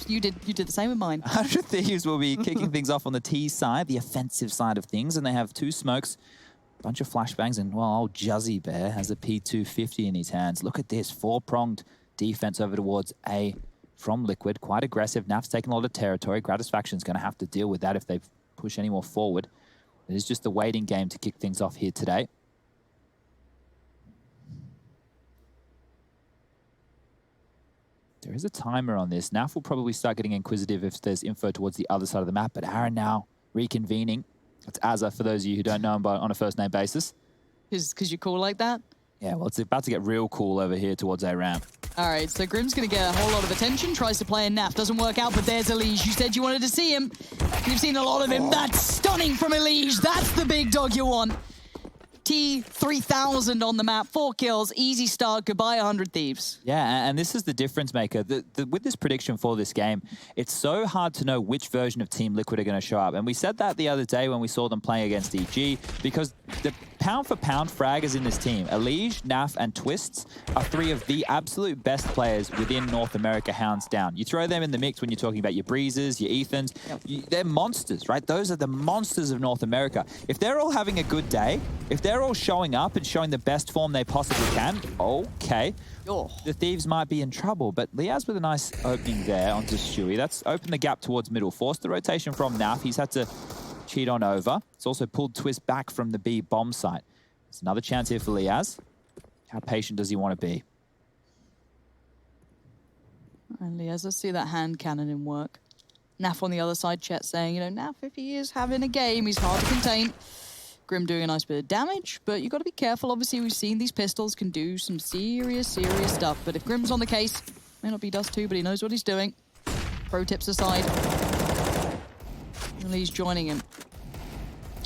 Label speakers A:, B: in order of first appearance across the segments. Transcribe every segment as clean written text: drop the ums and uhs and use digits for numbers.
A: You did the same with mine.
B: 100 Thieves will be kicking things off on the T side, the offensive side of things, and they have 2 smokes, a bunch of flashbangs, and well, old Juzzy Bear has a P250 in his hands. Look at this, 4-pronged defense over towards A from Liquid. Quite aggressive. NAF's taking a lot of territory. Gratisfaction's going to have to deal with that if they push any more forward. It is just the waiting game to kick things off here today. There is a timer on this. NAF will probably start getting inquisitive if there's info towards the other side of the map, but Aaron now reconvening. That's Azza, for those of you who don't know him on a first-name basis.
A: Because you're cool like that?
B: Yeah, well, it's about to get real cool over here towards A ramp.
A: All right, so Grim's going to get a whole lot of attention, tries to play in NAF, doesn't work out, but there's Elige. You said you wanted to see him. You've seen a lot of him. That's stunning from Elige. That's the big dog you want. T3000 on the map, 4 kills, easy start, goodbye 100 Thieves.
B: Yeah, and this is the difference maker. With this prediction for this game, it's so hard to know which version of Team Liquid are going to show up. And we said that the other day when we saw them playing against EG, because the pound-for-pound fraggers in this team, Elige, NAF, and Twists, are 3 of the absolute best players within North America, hands down. You throw them in the mix when you're talking about your Breezes, your Ethans, they're monsters, right? Those are the monsters of North America. If they're all having a good day, if they're all showing up and showing the best form they possibly can, okay, the Thieves might be in trouble. But Liaz with a nice opening there onto Stewie. That's opened the gap towards middle. Forced the rotation from NAF. He's had to cheat on over. It's also pulled Twist back from the B bomb site. It's another chance here for Liaz. How patient does he want to be?
A: And Liaz, let's see that hand cannon in work. NAF on the other side, chat saying, you know, NAF, if he is having a game, he's hard to contain. Grim doing a nice bit of damage, but you've got to be careful. Obviously, we've seen these pistols can do some serious stuff. But if Grim's on the case, may not be Dust 2, but he knows what he's doing. Pro tips aside. And he's joining him.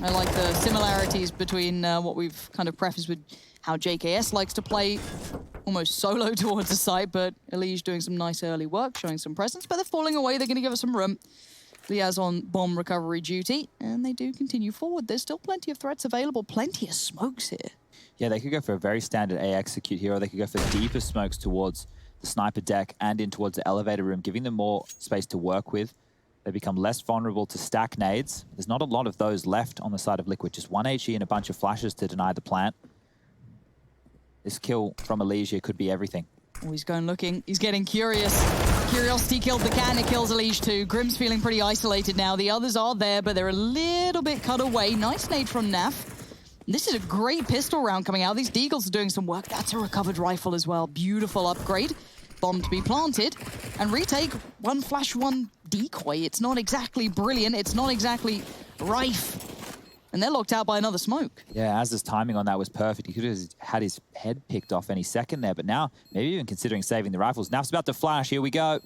A: I like the similarities between what we've kind of prefaced with how JKS likes to play almost solo towards the site, but Elige doing some nice early work, showing some presence, but they're falling away. They're going to give us some room. Liaz on bomb recovery duty, and they do continue forward. There's still plenty of threats available, plenty of smokes here.
B: Yeah, they could go for a very standard A execute here, or they could go for deeper smokes towards the sniper deck and in towards the elevator room, giving them more space to work with. They become less vulnerable to stack nades. There's not a lot of those left on the side of Liquid, just 1 HE and a bunch of flashes to deny the plant. This kill from Elige here could be everything.
A: Oh, he's going looking. He's getting curious. Curiosity killed the can. It kills Elige too. Grim's feeling pretty isolated now. The others are there, but they're a little bit cut away. Nice nade from NAF. This is a great pistol round coming out. These Deagles are doing some work. That's a recovered rifle as well. Beautiful upgrade. Bomb to be planted. And retake, 1 flash, 1 decoy. It's not exactly brilliant. It's not exactly rife. And they're locked out by another smoke.
B: Yeah, Az's timing on that was perfect. He could have had his head picked off any second there, but now maybe even considering saving the rifles. NAF's about to flash. Here we go.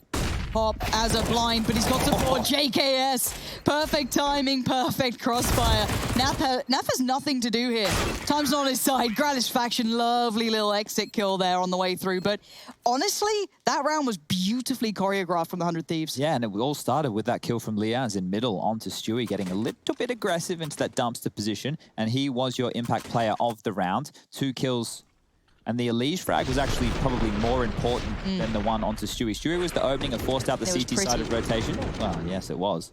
A: Pop as a blind, but he's got support. JKS. Perfect timing, perfect crossfire. NAF has nothing to do here. Time's not on his side. Gratisfaction, lovely little exit kill there on the way through. But honestly, that round was beautifully choreographed from the 100 Thieves.
B: Yeah, and it all started with that kill from Liaz in middle onto Stewie, getting a little bit aggressive into that dumpster position. And he was your impact player of the round. 2 kills. And the Elige frag was actually probably more important than the one onto Stewie. Stewie was the opening and forced out the CT side of rotation. Well, yes, it was.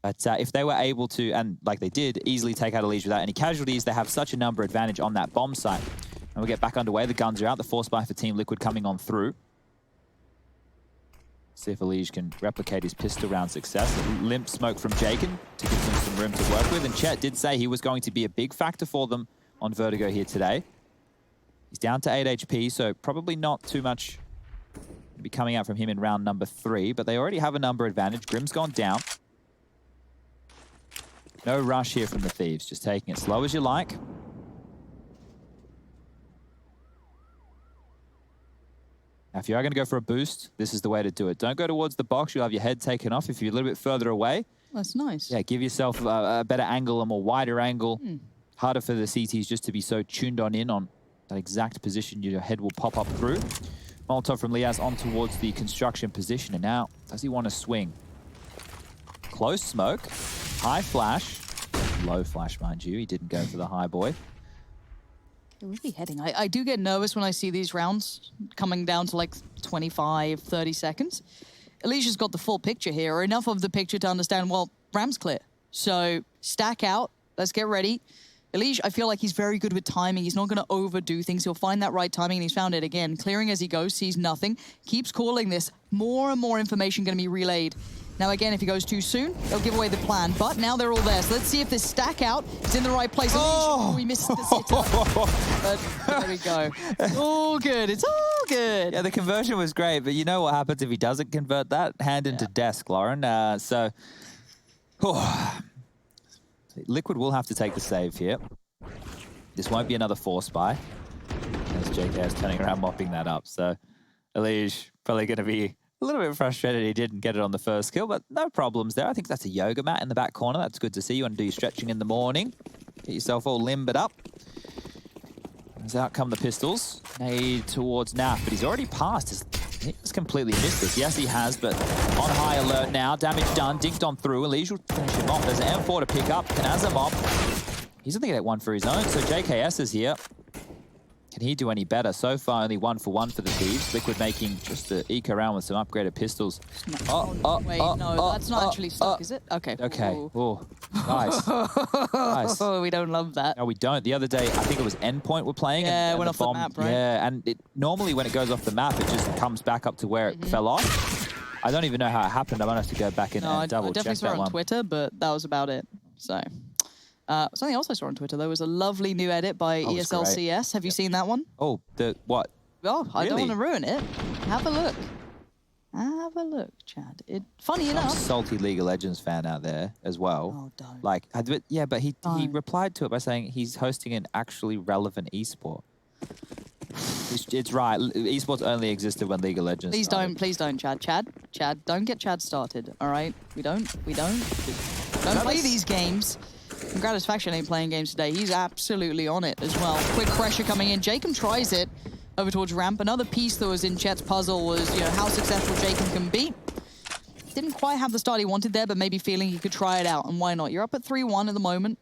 B: But if they were able to, and like they did, easily take out Elige without any casualties, they have such a number advantage on that bomb site. And we'll get back underway. The guns are out. The force buy for Team Liquid coming on through. See if Elige can replicate his pistol round success. A limp smoke from Jaken to give them some room to work with. And Chet did say he was going to be a big factor for them on Vertigo here today. He's down to 8 HP, so probably not too much to be coming out from him in round number 3, but they already have a number advantage. Grim's gone down. No rush here from the Thieves, just taking it slow as you like. Now, if you are going to go for a boost, this is the way to do it. Don't go towards the box. You'll have your head taken off. If you're a little bit further away.
A: That's nice.
B: Yeah, give yourself a better angle, a more wider angle. Harder for the CTs just to be so tuned on in on that exact position your head will pop up through. Molotov from Liaz on towards the construction position. And now, does he want to swing? Close smoke, high flash, low flash, mind you. He didn't go for the high boy.
A: They're really heading. I do get nervous when I see these rounds coming down to like 25, 30 seconds. Alicia's got the full picture here, or enough of the picture to understand, well, Ram's clear. So stack out. Let's get ready. Alicia, I feel like he's very good with timing. He's not going to overdo things. He'll find that right timing, and he's found it again. Clearing as he goes, sees nothing, keeps calling this. More and more information going to be relayed. Now, again, if he goes too soon, they'll give away the plan. But now they're all there. So let's see if this stack out is in the right place. Oh, we missed the sitter. But there we go. It's all good. It's all good.
B: Yeah, the conversion was great, but you know what happens if he doesn't convert that? Hand into desk, Lauren. Liquid will have to take the save here. This won't be another force buy. As JKS turning around, mopping that up. So Elige probably going to be a little bit frustrated he didn't get it on the first kill, but no problems there. I think that's a yoga mat in the back corner. That's good to see. You want to do your stretching in the morning. Get yourself all limbered up. As out come the pistols. Nade towards NaV, but he's already passed. He's completely missed this. Yes, he has, but on high alert now. Damage done. Dinked on through. Elige will finish him off. There's an M4 to pick up. Kanazamov. He's only going to get one for his own, so JKS is here. Can he do any better? So far, only 1 for 1 for the Thieves. Liquid making just to eke around with some upgraded pistols.
A: Wait, no, that's not actually stuck, is it? Okay.
B: Okay. Oh, nice. Nice.
A: Oh, we don't love that.
B: No, we don't. The other day, I think it was Endpoint we're playing.
A: Yeah,
B: and
A: went off the map, right?
B: Yeah, and normally when it goes off the map, it just comes back up to where it fell off. I don't even know how it happened. I might have to go back in and double check that one.
A: I definitely saw it on Twitter, but that was about it. So... something else I saw on Twitter, though, was a lovely new edit by ESL CS. Have you seen that one?
B: Oh, the what?
A: Oh, I don't want to ruin it. Have a look. Have a look, Chad. Funny enough.
B: Salty League of Legends fan out there as well.
A: Oh, don't.
B: Like, yeah, but he replied to it by saying he's hosting an actually relevant esport. It's right. Esports only existed when League of Legends started.
A: Please don't, Chad. Chad, don't get Chad started, all right? We don't play these games. And Gratisfaction ain't playing games today. He's absolutely on it as well. Quick pressure coming in. Jacob tries it over towards ramp. Another piece that was in Chet's puzzle was, how successful Jacob can be. Didn't quite have the start he wanted there, but maybe feeling he could try it out. And why not? You're up at 3-1 at the moment.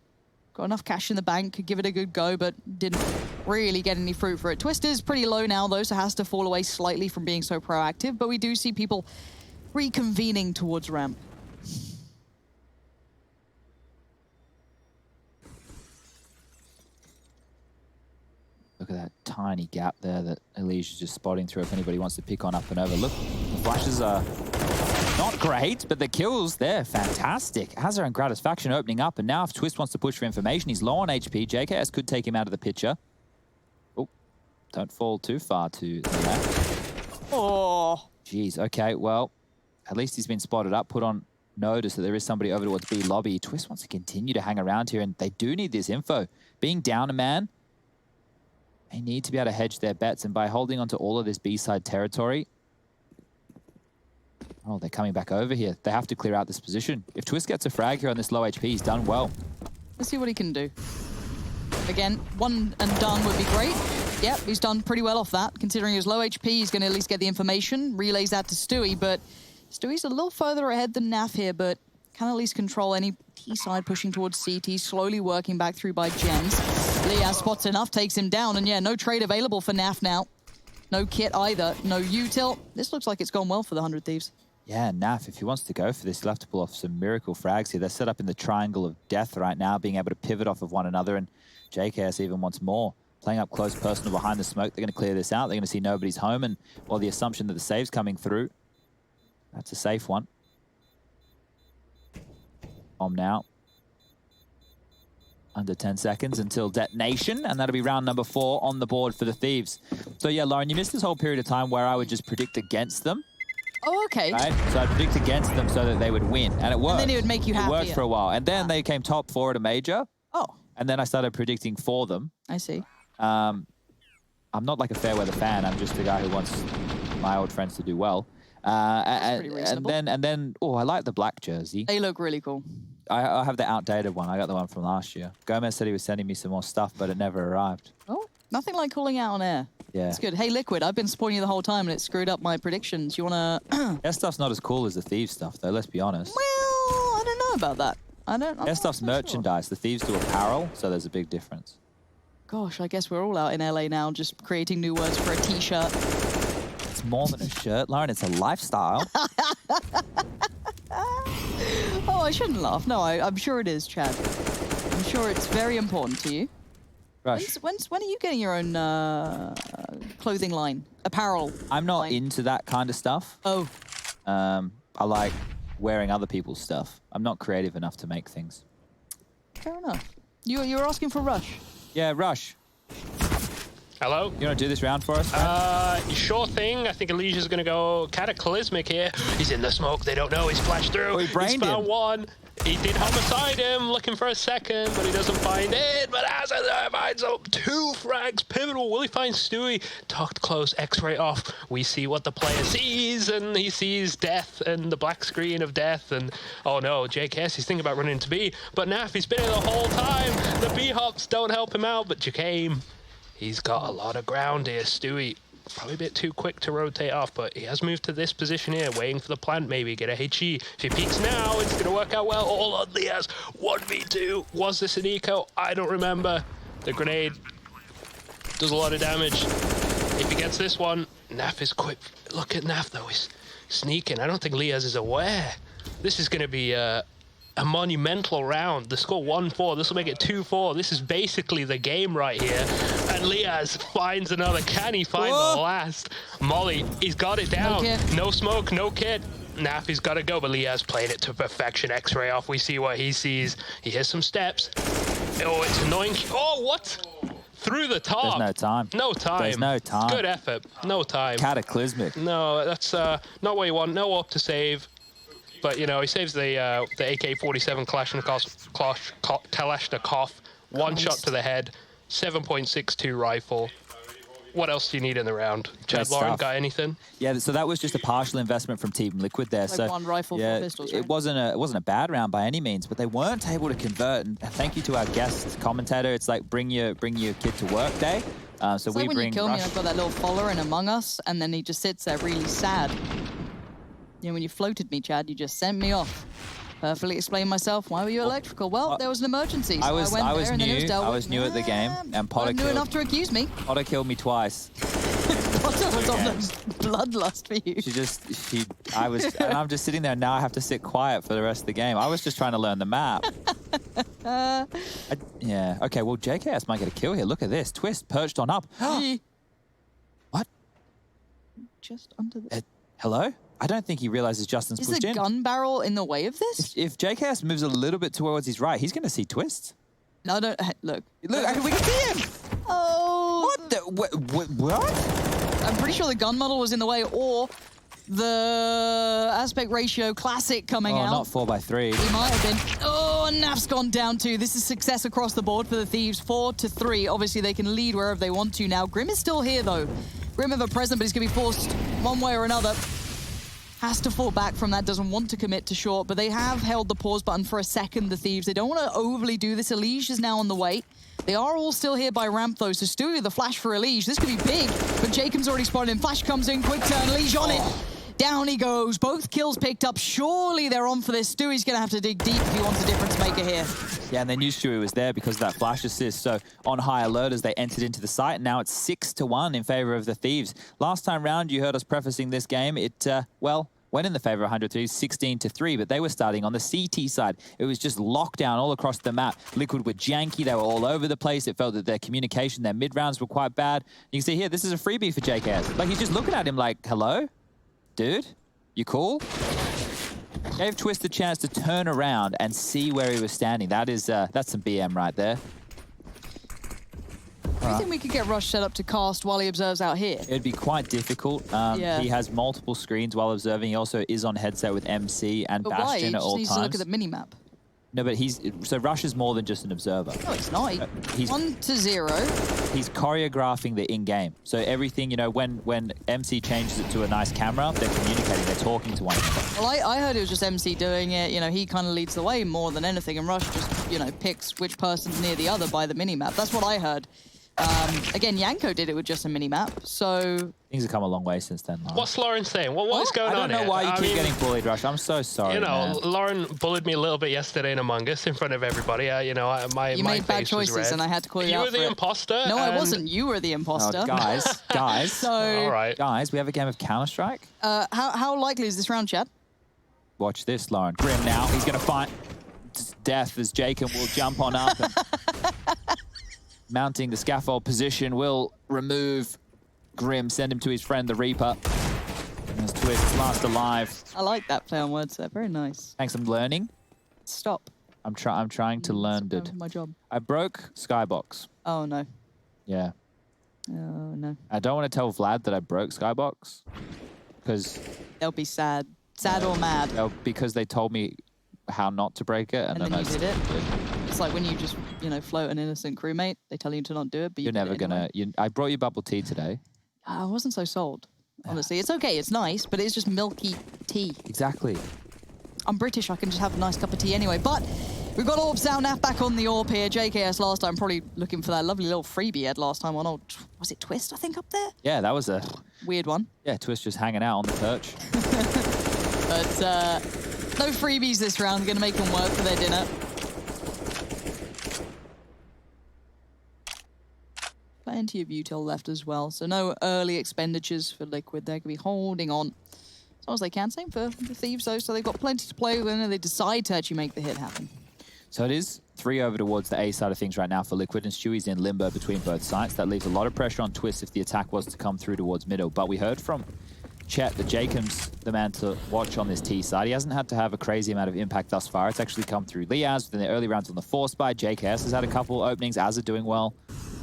A: Got enough cash in the bank. Could give it a good go, but didn't really get any fruit for it. Twist is pretty low now, though, so has to fall away slightly from being so proactive. But we do see people reconvening towards ramp.
B: Look at that tiny gap there that Elige is just spotting through if anybody wants to pick on up and over. Look, the flashes are not great, but the kills, they're fantastic. Hazard and Gratisfaction opening up, and now if Twist wants to push for information, he's low on HP. JKS could take him out of the picture. Oh, don't fall too far to the left.
A: Oh.
B: Jeez, okay, well, at least he's been spotted up, put on notice that there is somebody over towards B lobby. Twist wants to continue to hang around here, and they do need this info. Being down a man, they need to be able to hedge their bets, and by holding onto all of this B-side territory... Oh, they're coming back over here. They have to clear out this position. If Twist gets a frag here on this low HP, he's done well.
A: Let's see what he can do. Again, one and done would be great. Yep, he's done pretty well off that. Considering his low HP, he's going to at least get the information, relays that to Stewie, but Stewie's a little further ahead than NaV here, but can at least control any T-side pushing towards CT, slowly working back through by Gems. Liaz spots enough, takes him down, and yeah, no trade available for NaV now. No kit either, no util. This looks like it's gone well for the 100 Thieves.
B: Yeah, NaV, if he wants to go for this, he'll have to pull off some miracle frags here. They're set up in the triangle of death right now, being able to pivot off of one another, and JKS even wants more. Playing up close personal behind the smoke, they're going to clear this out. They're going to see nobody's home, and well, the assumption that the save's coming through, that's a safe one. Bomb now. Under 10 seconds until detonation, and that'll be round number 4 on the board for the Thieves. So yeah, Lauren, you missed this whole period of time where I would just predict against them.
A: Oh, okay.
B: Right? So I'd predict against them so that they would win, and it worked.
A: And then it would make you happy.
B: It worked for a while, and then they came top 4 at a major.
A: Oh.
B: And then I started predicting for them.
A: I see.
B: I'm not like a fair weather fan. I'm just a guy who wants my old friends to do well. And then, oh, I like the black jersey.
A: They look really cool.
B: I have the outdated one. I got the one from last year. Gomez said he was sending me some more stuff, but it never arrived.
A: Oh, nothing like calling out on air.
B: Yeah.
A: It's good. Hey, Liquid, I've been supporting you the whole time, and it screwed up my predictions. You want to...
B: Their stuff's not as cool as the Thieves stuff, though, let's be honest.
A: Well, I don't know about that.
B: Their stuff's merchandise. Sure. The Thieves do apparel, so there's a big difference.
A: Gosh, I guess we're all out in LA now, just creating new words for a t-shirt.
B: It's more than a shirt, Lauren. It's a lifestyle.
A: Oh, I shouldn't laugh. No, I'm sure it is, Chad. I'm sure it's very important to you.
B: Rush.
A: When are you getting your own clothing line, apparel?
B: I'm not
A: line?
B: into that kind of stuff.
A: Oh.
B: I like wearing other people's stuff. I'm not creative enough to make things.
A: Fair enough. You were asking for Rush.
B: Yeah, Rush.
C: Hello?
B: You want to do this round for us?
C: Sure thing. I think Alicia's going to go cataclysmic here. He's in the smoke. They don't know. He's flashed through.
B: Oh, he brained
C: found
B: him.
C: one. He did homicide him, looking for a second, but he doesn't find it. But as it finds up 2 frags, pivotal. Will he find Stewie? Tucked close, X-ray off. We see what the player sees, and he sees death and the black screen of death. And oh no, JKS, he's thinking about running into B. But Naf, he's been here the whole time. The B-hops don't help him out, but Jakame, he's got a lot of ground here. Stewie, probably a bit too quick to rotate off, but he has moved to this position here, waiting for the plant, maybe get a HE. If he peeks now, it's going to work out well. All on Liaz, 1v2. Was this an eco? I don't remember. The grenade does a lot of damage. If he gets this one, Naf is quick. Look at Naf, though. He's sneaking. I don't think Liaz is aware. This is going to be a monumental round. The score 1-4. This will make it 2-4. This is basically the game right here. And Liaz finds another. Can he find the last? Molly, he's got it down. No smoke, no kit. Naf, he's got to go, but Liaz playing it to perfection. X-ray off. We see what he sees. He hears some steps. Oh, it's annoying. Oh, what? Through the top.
B: There's no time.
C: No time.
B: There's no time.
C: Good effort. No time.
B: Cataclysmic.
C: No, that's not what you want. No up to save. But, you know, he saves the AK-47 Kalashnikov. One shot to the head. 7.62 rifle. What else do you need in the round? Chad, Lauren, got anything?
B: Yeah, so that was just a partial investment from Team Liquid there.
A: Like
B: so
A: one rifle,
B: yeah,
A: 4 pistols, right?
B: it wasn't a bad round by any means, but they weren't able to convert. And thank you to our guest commentator. It's like bring your kid to work day. So
A: it's
B: we
A: like when
B: bring
A: you kill me,
B: Rush.
A: I've got that little follower in Among Us, and then he just sits there really sad. You know, when you floated me, Chad, you just sent me off. Perfectly explain myself. Why were you electrical? Well, there was an emergency. So I was
B: new at the game, and Potter
A: knew enough to accuse me.
B: Potter killed me twice.
A: Potter was on the bloodlust for you.
B: And I'm just sitting there. Now I have to sit quiet for the rest of the game. I was just trying to learn the map. Yeah. Okay. Well, JKS might get a kill here. Look at this. Twist perched on up. What?
A: Just under the.
B: Hello? I don't think he realizes Justin's pushed in.
A: Is the gun barrel in the way of this?
B: If JKS moves a little bit towards his right, he's going to see Twist.
A: No, don't. Look.
B: Look, we can see him.
A: Oh.
B: What?
A: I'm pretty sure the gun model was in the way, or the aspect ratio classic coming out.
B: Not 4x3.
A: He might have been. Oh, and Naf's gone down too. This is success across the board for the Thieves. 4-3. Obviously, they can lead wherever they want to now. Grim is still here, though. Grim ever present, but he's going to be forced one way or another. Has to fall back from that, doesn't want to commit to short, but they have held the pause button for a second, the Thieves. They don't want to overly do this. Elige is now on the way. They are all still here by ramp, though, so Stewie, the flash for Elige. This could be big, but Jacob's already spotted him. Flash comes in, quick turn, Elige on it. Down he goes. Both kills picked up. Surely they're on for this. Stewie's going to have to dig deep if he wants a difference maker here.
B: Yeah, and they knew Stewie was there because of that flash assist. So on high alert as they entered into the site. And now it's 6-1 in favor of the Thieves. Last time round, you heard us prefacing this game. It, went in the favor of 100 Thieves, 16-3, but they were starting on the CT side. It was just lockdown all across the map. Liquid were janky. They were all over the place. It felt that their communication, their mid-rounds were quite bad. You can see here, this is a freebie for JKS. Like, he's just looking at him like, hello? Dude? You cool? Gave Twist the chance to turn around and see where he was standing. That's some BM right there.
A: Do you think we could get Rush set up to cast while he observes out here?
B: It'd be quite difficult. He has multiple screens while observing. He also is on headset with MC and
A: but
B: Bastion at all
A: times. He just needs to look at the mini-map.
B: No, but so Rush is more than just an observer.
A: No, it's not. He's 1-0.
B: He's choreographing the in-game. So everything, you know, when MC changes it to a nice camera, they're communicating, they're talking to one another.
A: Well, I heard it was just MC doing it. You know, he kind of leads the way more than anything, and Rush just, you know, picks which person's near the other by the mini-map. That's what I heard. Again, Yanko did it with just a mini-map, so...
B: Things have come a long way since then, Lauren.
C: What's Lauren saying? What is going on here?
B: I don't know why you keep getting bullied, Rush. I'm so sorry,
C: You know,
B: man.
C: Lauren bullied me a little bit yesterday in Among Us in front of everybody. You know, my
A: You made bad
C: face was
A: choices,
C: red.
A: and I had to call you out
C: You were the
A: for it.
C: imposter.
A: No, I
C: and-
A: wasn't. You were the imposter.
B: Oh, guys.
A: So,
C: All right.
B: Guys, we have a game of Counter-Strike.
A: how likely is this round, Chad?
B: Watch this, Lauren. Grim now. He's going to fight death as Jacob will jump on up. And mounting the scaffold position will remove Grim, send him to his friend, the Reaper. And as Twist last alive.
A: I like that play on words there. Very nice.
B: Thanks, I'm learning.
A: Stop.
B: I'm trying to learn,
A: Stop
B: dude.
A: my job.
B: I broke Skybox.
A: Oh, no.
B: Yeah.
A: Oh, no.
B: I don't want to tell Vlad that I broke Skybox. Because...
A: They'll be sad. Sad or mad.
B: Because they told me how not to break it.
A: And then you did it. It's like when you just, you know, float an innocent crewmate. They tell you to not do it, but
B: You're never gonna... I brought you bubble tea today.
A: I wasn't so sold, honestly. It's okay, it's nice, but it's just milky tea.
B: Exactly.
A: I'm British, I can just have a nice cup of tea anyway. But we've got Orb Sound Naf back on the Orb here. JKS last time, probably looking for that lovely little freebie he had last time on old, was it Twist, I think, up there?
B: Yeah, that was a...
A: Weird one.
B: Yeah, Twist just hanging out on the perch.
A: But no freebies this round, gonna make them work for their dinner. Plenty of util left as well, so no early expenditures for Liquid. They're going to be holding on as long as they can. Same for the Thieves, though, so they've got plenty to play with, and they decide to actually make the hit happen.
B: So it is 3 over towards the A side of things right now for Liquid, and Stewie's in limbo between both sides. That leaves a lot of pressure on Twist if the attack was to come through towards middle. But we heard from Chet that Jacob's the man to watch on this T side. He hasn't had to have a crazy amount of impact thus far. It's actually come through Liaz within the early rounds on the Force Buy. JKS has had a couple openings. Azza doing well.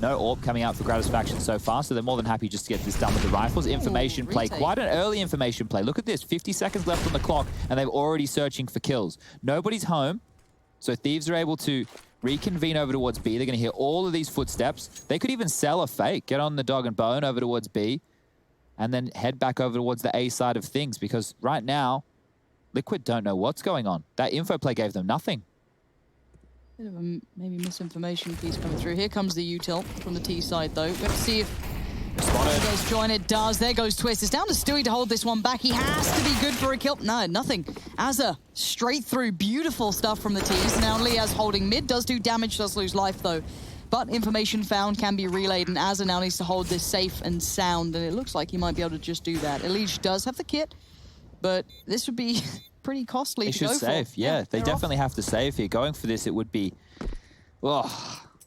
B: No AWP coming out for Gratisfaction so far, so they're more than happy just to get this done with the rifles. Information play, quite an early information play. Look at this, 50 seconds left on the clock, and they're already searching for kills. Nobody's home, so Thieves are able to reconvene over towards B. They're going to hear all of these footsteps. They could even sell a fake, get on the dog and bone over towards B, and then head back over towards the A side of things, because right now, Liquid don't know what's going on. That info play gave them nothing.
A: Bit of a maybe misinformation piece coming through. Here comes the util from the T side, though. We have to see if
B: Spotted.
A: does join. It does. There goes Twist. It's down to Stewie to hold this one back. He has to be good for a kill. No, nothing. Azza straight through. Beautiful stuff from the T's. Now Liaz holding mid. Does do damage. Does lose life, though. But information found can be relayed, and Azza now needs to hold this safe and sound, and it looks like he might be able to just do that. Elige does have the kit, but this would be pretty costly to go for.
B: They should save, yeah. They definitely have to save here. Going for this, it would be,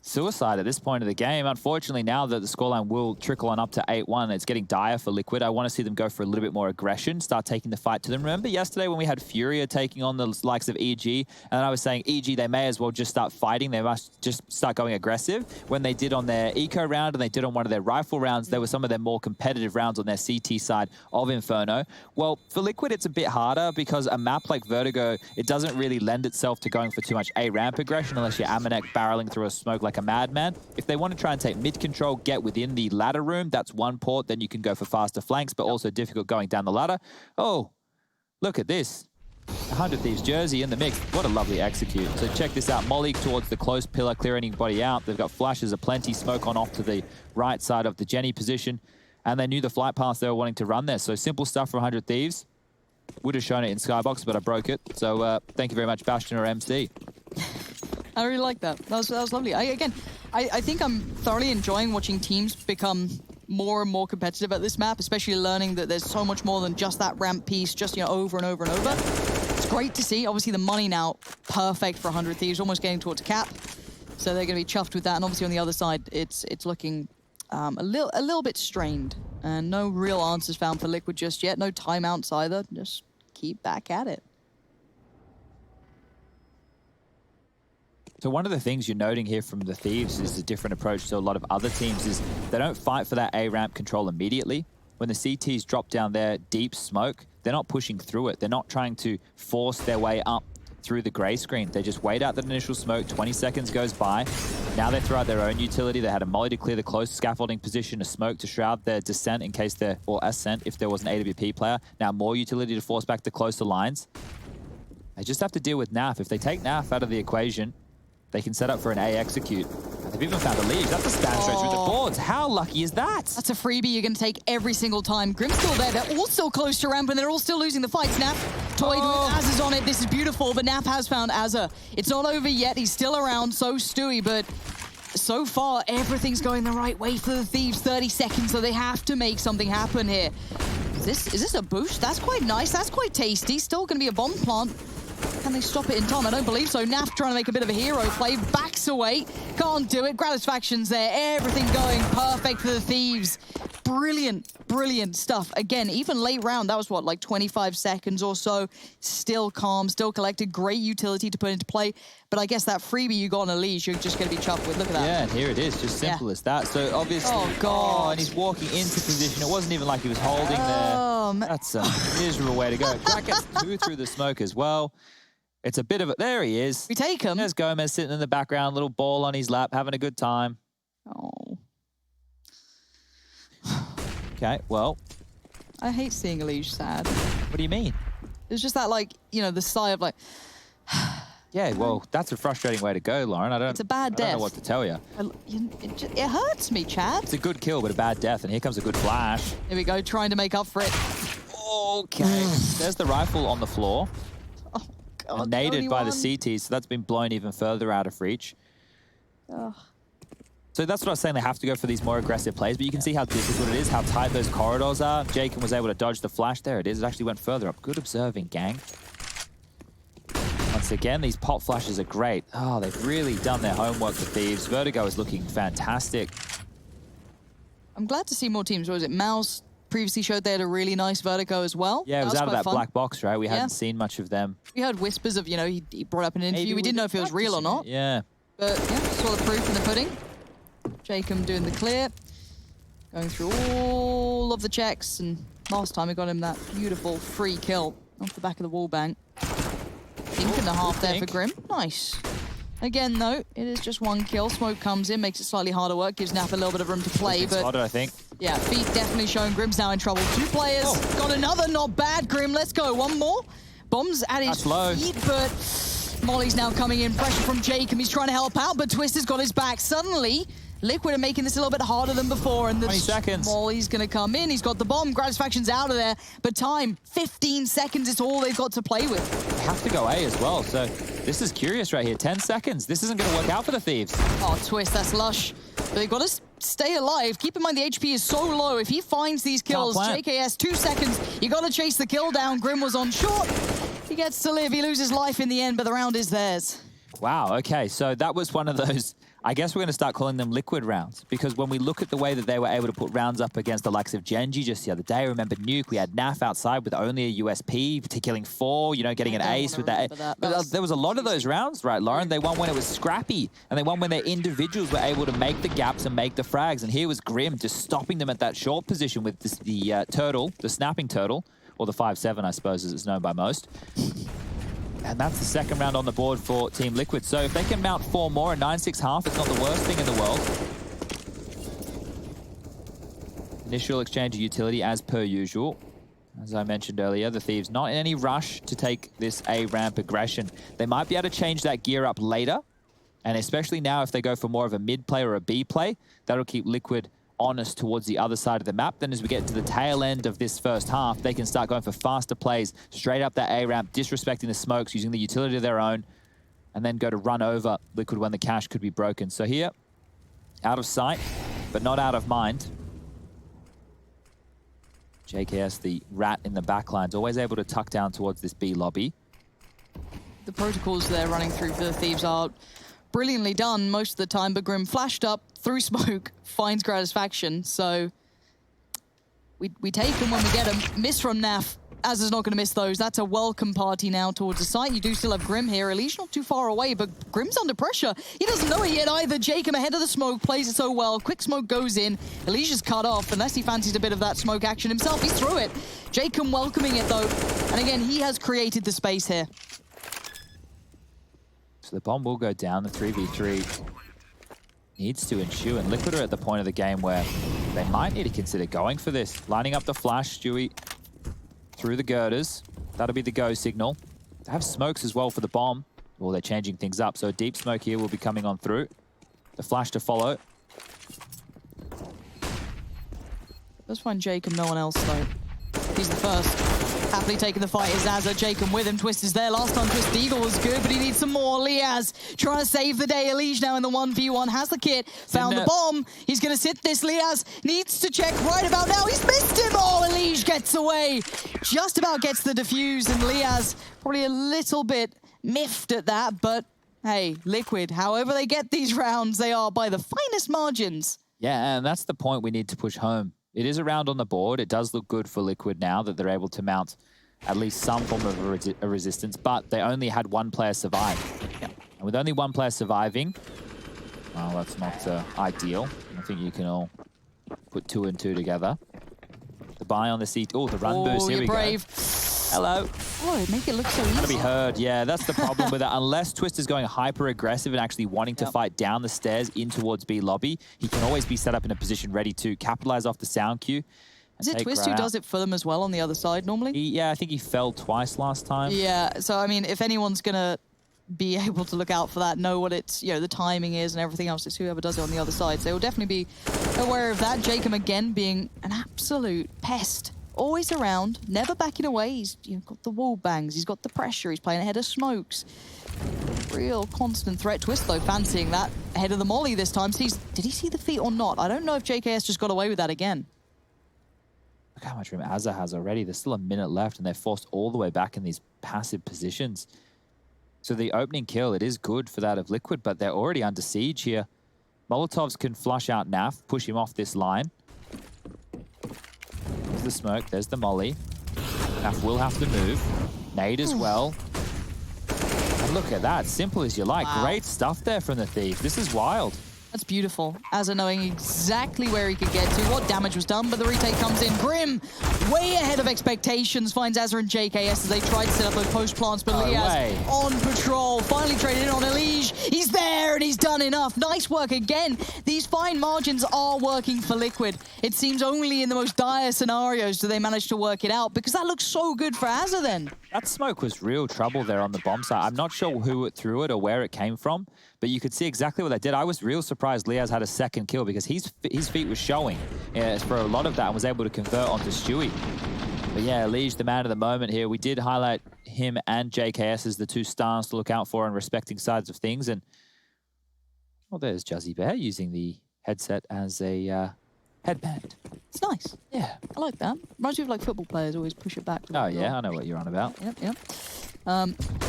B: suicide at this point of the game. Unfortunately, now that the scoreline will trickle on up to 8-1, it's getting dire for Liquid. I want to see them go for a little bit more aggression, start taking the fight to them. Remember yesterday when we had FURIA taking on the likes of EG, and I was saying, EG, they may as well just start fighting. They must just start going aggressive. When they did on their eco round and they did on one of their rifle rounds, there were some of their more competitive rounds on their CT side of Inferno. Well, for Liquid, it's a bit harder because a map like Vertigo, it doesn't really lend itself to going for too much A-ramp aggression unless you're Amanek barreling through a smoke like a madman. If they want to try and take mid control, get within the ladder room, that's one port, then you can go for faster flanks, but also difficult going down the ladder. Oh, look at this. 100 Thieves jersey in the mix. What a lovely execute. So check this out. Molly towards the close pillar, clear anybody out. They've got flashes aplenty, smoke on off to the right side of the Jenny position, and they knew the flight path they were wanting to run there. So simple stuff for 100 Thieves. Would have shown it in Skybox, but I broke it. So thank you very much, Bastion or MC.
A: I really like that. That was lovely. I think I'm thoroughly enjoying watching teams become more and more competitive at this map, especially learning that there's so much more than just that ramp piece, just, you know, over and over and over. It's great to see. Obviously, the money now, perfect for 100 Thieves, almost getting towards cap. So they're going to be chuffed with that. And obviously on the other side, it's looking a little bit strained. And no real answers found for Liquid just yet. No timeouts either. Just keep back at it.
B: So one of the things you're noting here from the Thieves is a different approach to a lot of other teams is they don't fight for that A-ramp control immediately. When the CTs drop down their deep smoke, they're not pushing through it. They're not trying to force their way up through the gray screen. They just wait out that initial smoke, 20 seconds goes by. Now they throw out their own utility. They had a molly to clear the close scaffolding position, a smoke to shroud their descent in case they're, or ascent if there was an AWP player. Now more utility to force back the closer lines. They just have to deal with NAF. If they take NAF out of the equation, they can set up for an A execute. They They've even found a lead. That's a stand straight through the boards. How lucky is that?
A: That's a freebie you're going to take every single time. Grim's still there. They're all still close to ramp, and they're all still losing the fights. Naf toyed with Az is on it. This is beautiful, but Naf has found Azza. It's not over yet. He's still around, so Stewie, but so far, everything's going the right way for the Thieves. 30 seconds, so they have to make something happen here. Is this a boost? That's quite nice. That's quite tasty. Still going to be a bomb plant. Can they stop it in time? I don't believe so. Naf trying to make a bit of a hero play. Backs away. Can't do it. Gratisfaction's there. Everything going perfect for the Thieves. Brilliant, brilliant stuff. Again, even late round, that was what, like 25 seconds or so. Still calm, still collected. Great utility to put into play. But I guess that freebie you got on a leash, you're just going to be chuffed with. Look at that.
B: Yeah, and here it is. Just simple as that. So obviously,
A: God.
B: And he's walking into position. It wasn't even like he was holding there. That's a miserable way to go. Crack gets 2 through the smoke as well. It's a bit of a... There he is.
A: We take him.
B: There's Gomez sitting in the background, little ball on his lap, having a good time.
A: Oh.
B: Okay, well...
A: I hate seeing Elige sad.
B: What do you mean?
A: It's just that, like, you know, the sigh of, like...
B: Yeah, well, that's a frustrating way to go, Lauren.
A: It's a bad death.
B: I don't know what to tell you.
A: It hurts me, Chad.
B: It's a good kill, but a bad death, and here comes a good flash.
A: Here we go, trying to make up for it.
B: Okay. There's the rifle on the floor.
A: Oh, God.
B: Naded by the CT, so that's been blown even further out of reach.
A: Oh.
B: So that's what I was saying, they have to go for these more aggressive plays, but you can see how difficult it is, how tight those corridors are. Jacob was able to dodge the flash. There it is. It actually went further up. Good observing, gang. Once again, these pop flashes are great. Oh, they've really done their homework, the Thieves. Vertigo is looking fantastic.
A: I'm glad to see more teams. What was it? Mouse previously showed they had a really nice Vertigo as well.
B: Yeah, it was out of that black box, right? We hadn't seen much of them.
A: We heard whispers of, you know, he brought up an interview. We didn't know if it was real or not.
B: Yeah.
A: But yeah, saw the proof in the pudding. Jacob doing the clear. Going through all of the checks. And last time we got him that beautiful free kill off the back of the wall bank. Think and a half there for Grim. Nice. Again, though, it is just one kill. Smoke comes in, makes it slightly harder work, gives Nap a little bit of room to play. But
B: spotted, I think.
A: Yeah, feet definitely showing Grim's now in trouble. 2 players. Got another, not bad. Grim, let's go. One more. Bombs at his feet, but Molly's now coming in. Pressure from Jake, and he's trying to help out, but Twister's got his back. Suddenly, Liquid are making this a little bit harder than before, and
B: 20 seconds.
A: Molly's going to come in. He's got the bomb. Gratisfaction's out of there, but time, 15 seconds is all they've got to play with.
B: They have to go A as well, so this is curious right here. 10 seconds. This isn't going to work out for the Thieves.
A: Oh, Twist, that's lush. But they've got to stay alive. Keep in mind the HP is so low. If he finds these kills, JKS, 2 seconds. You got to chase the kill down. Grim was on short. He gets to live. He loses life in the end, but the round is theirs.
B: Wow, okay, so that was one of those... I guess we're going to start calling them liquid rounds, because when we look at the way that they were able to put rounds up against the likes of Genji just the other day, remember Nuke, we had Naf outside with only a USP, killing 4, you know, getting an ace with that. But there was a lot of those rounds, right, Lauren? They won when it was scrappy, and they won when their individuals were able to make the gaps and make the frags, and here was Grim just stopping them at that short position with the turtle, the snapping turtle, or the 5-7, I suppose, as it's known by most. And that's the second round on the board for Team Liquid. So if they can mount 4 more, a 9-6 half, it's not the worst thing in the world. Initial exchange of utility as per usual. As I mentioned earlier, the Thieves not in any rush to take this A ramp aggression. They might be able to change that gear up later. And especially now if they go for more of a mid play or a B play, that'll keep Liquid honest towards the other side of the map. Then as we get to the tail end of this first half, they can start going for faster plays, straight up that A ramp, disrespecting the smokes, using the utility of their own, and then go to run over Liquid when the cache could be broken. So here, out of sight, but not out of mind. JKS, the rat in the backline, is always able to tuck down towards this B lobby.
A: The protocols they're running through for the Thieves are brilliantly done most of the time, but Grim flashed up through smoke, finds Gratisfaction, so we take them when we get them. Miss from Naf, Az is not going to miss those. That's a welcome party now towards the site. You do still have Grim here. Elige not too far away, but Grim's under pressure. He doesn't know it yet either. Jacob ahead of the smoke, plays it so well. Quick smoke goes in. Elige is cut off, unless he fancies a bit of that smoke action himself. He's through it. Jacob welcoming it though, and again, he has created the space here.
B: So the bomb will go down, the 3v3 needs to ensue, and Liquid are at the point of the game where they might need to consider going for this. Lining up the flash, Stewie through the girders. That'll be the go signal. They have smokes as well for the bomb. Well, they're changing things up, so a deep smoke here will be coming on through. The flash to follow.
A: Let's find Jacob, no one else though. He's the first. Happily taking the fight is Azza. Jacob with him. Twist is there. Last time Twist Eagle was good, but he needs some more. Liaz trying to save the day. Elige now in the 1v1. Has the kit. Found the bomb. He's going to sit this. Liaz needs to check right about now. He's missed him. Oh, Elige gets away. Just about gets the defuse. And Liaz probably a little bit miffed at that. But hey, Liquid, however they get these rounds, they are by the finest margins.
B: Yeah, and that's the point we need to push home. It is a round on the board. It does look good for Liquid now that they're able to mount at least some form of a resistance, but they only had one player survive.
A: Yep.
B: And with only one player surviving, well, that's not ideal. I think you can all put 2 and 2 together. The buy on the seat. Oh, the run boost. Here we
A: brave.
B: go. Hello.
A: Oh, make it look so easy.
B: Gotta be heard. Yeah, that's the problem with it. Unless Twist is going hyper aggressive and actually wanting to fight down the stairs in towards B lobby, he can always be set up in a position ready to capitalize off the sound cue.
A: Is it Twist who does it for them as well on the other side normally?
B: Yeah, I think he fell twice last time.
A: Yeah, so I mean, if anyone's gonna be able to look out for that, know what it's, the timing is and everything else, it's whoever does it on the other side. So they will definitely be aware of that. Jacob again being an absolute pest. Always around, never backing away. He's got the wall bangs, he's got the pressure, he's playing ahead of smokes. Real constant threat. Twist though, fancying that ahead of the molly this time. Did he see the feet or not? I don't know if JKS just got away with that again.
B: Look how much room Azza has already. There's still a minute left and they're forced all the way back in these passive positions. So the opening kill, it is good for that of Liquid, but they're already under siege here. Molotovs can flush out Naf, push him off this line. There's the smoke, there's the molly. Naf will have to move. Nade as well. And look at that, simple as you like.
A: Wow.
B: Great stuff there from the Thieves. This is wild.
A: That's beautiful. Azza knowing exactly where he could get to, what damage was done, but the retake comes in. Grim, way ahead of expectations, finds Azza and JKS as they try to set up those post plants, but Liaz on patrol, finally traded in on Elige. He's there and he's done enough. Nice work again. These fine margins are working for Liquid. It seems only in the most dire scenarios do they manage to work it out, because that looks so good for Azza then.
B: That smoke was real trouble there on the bomb site. I'm not sure who threw it or where it came from, but you could see exactly what they did. I was real surprised Liaz had a second kill because his feet was showing for a lot of that and was able to convert onto Stewie. But yeah, Elige, the man of the moment here. We did highlight him and JKS as the two stars to look out for and respecting sides of things. And, well, there's Juzzy Bear using the headset as a headband.
A: It's nice.
B: Yeah.
A: I like that. Reminds me of like football players always push it back.
B: Oh, yeah, I know what you're on about.
A: Yep.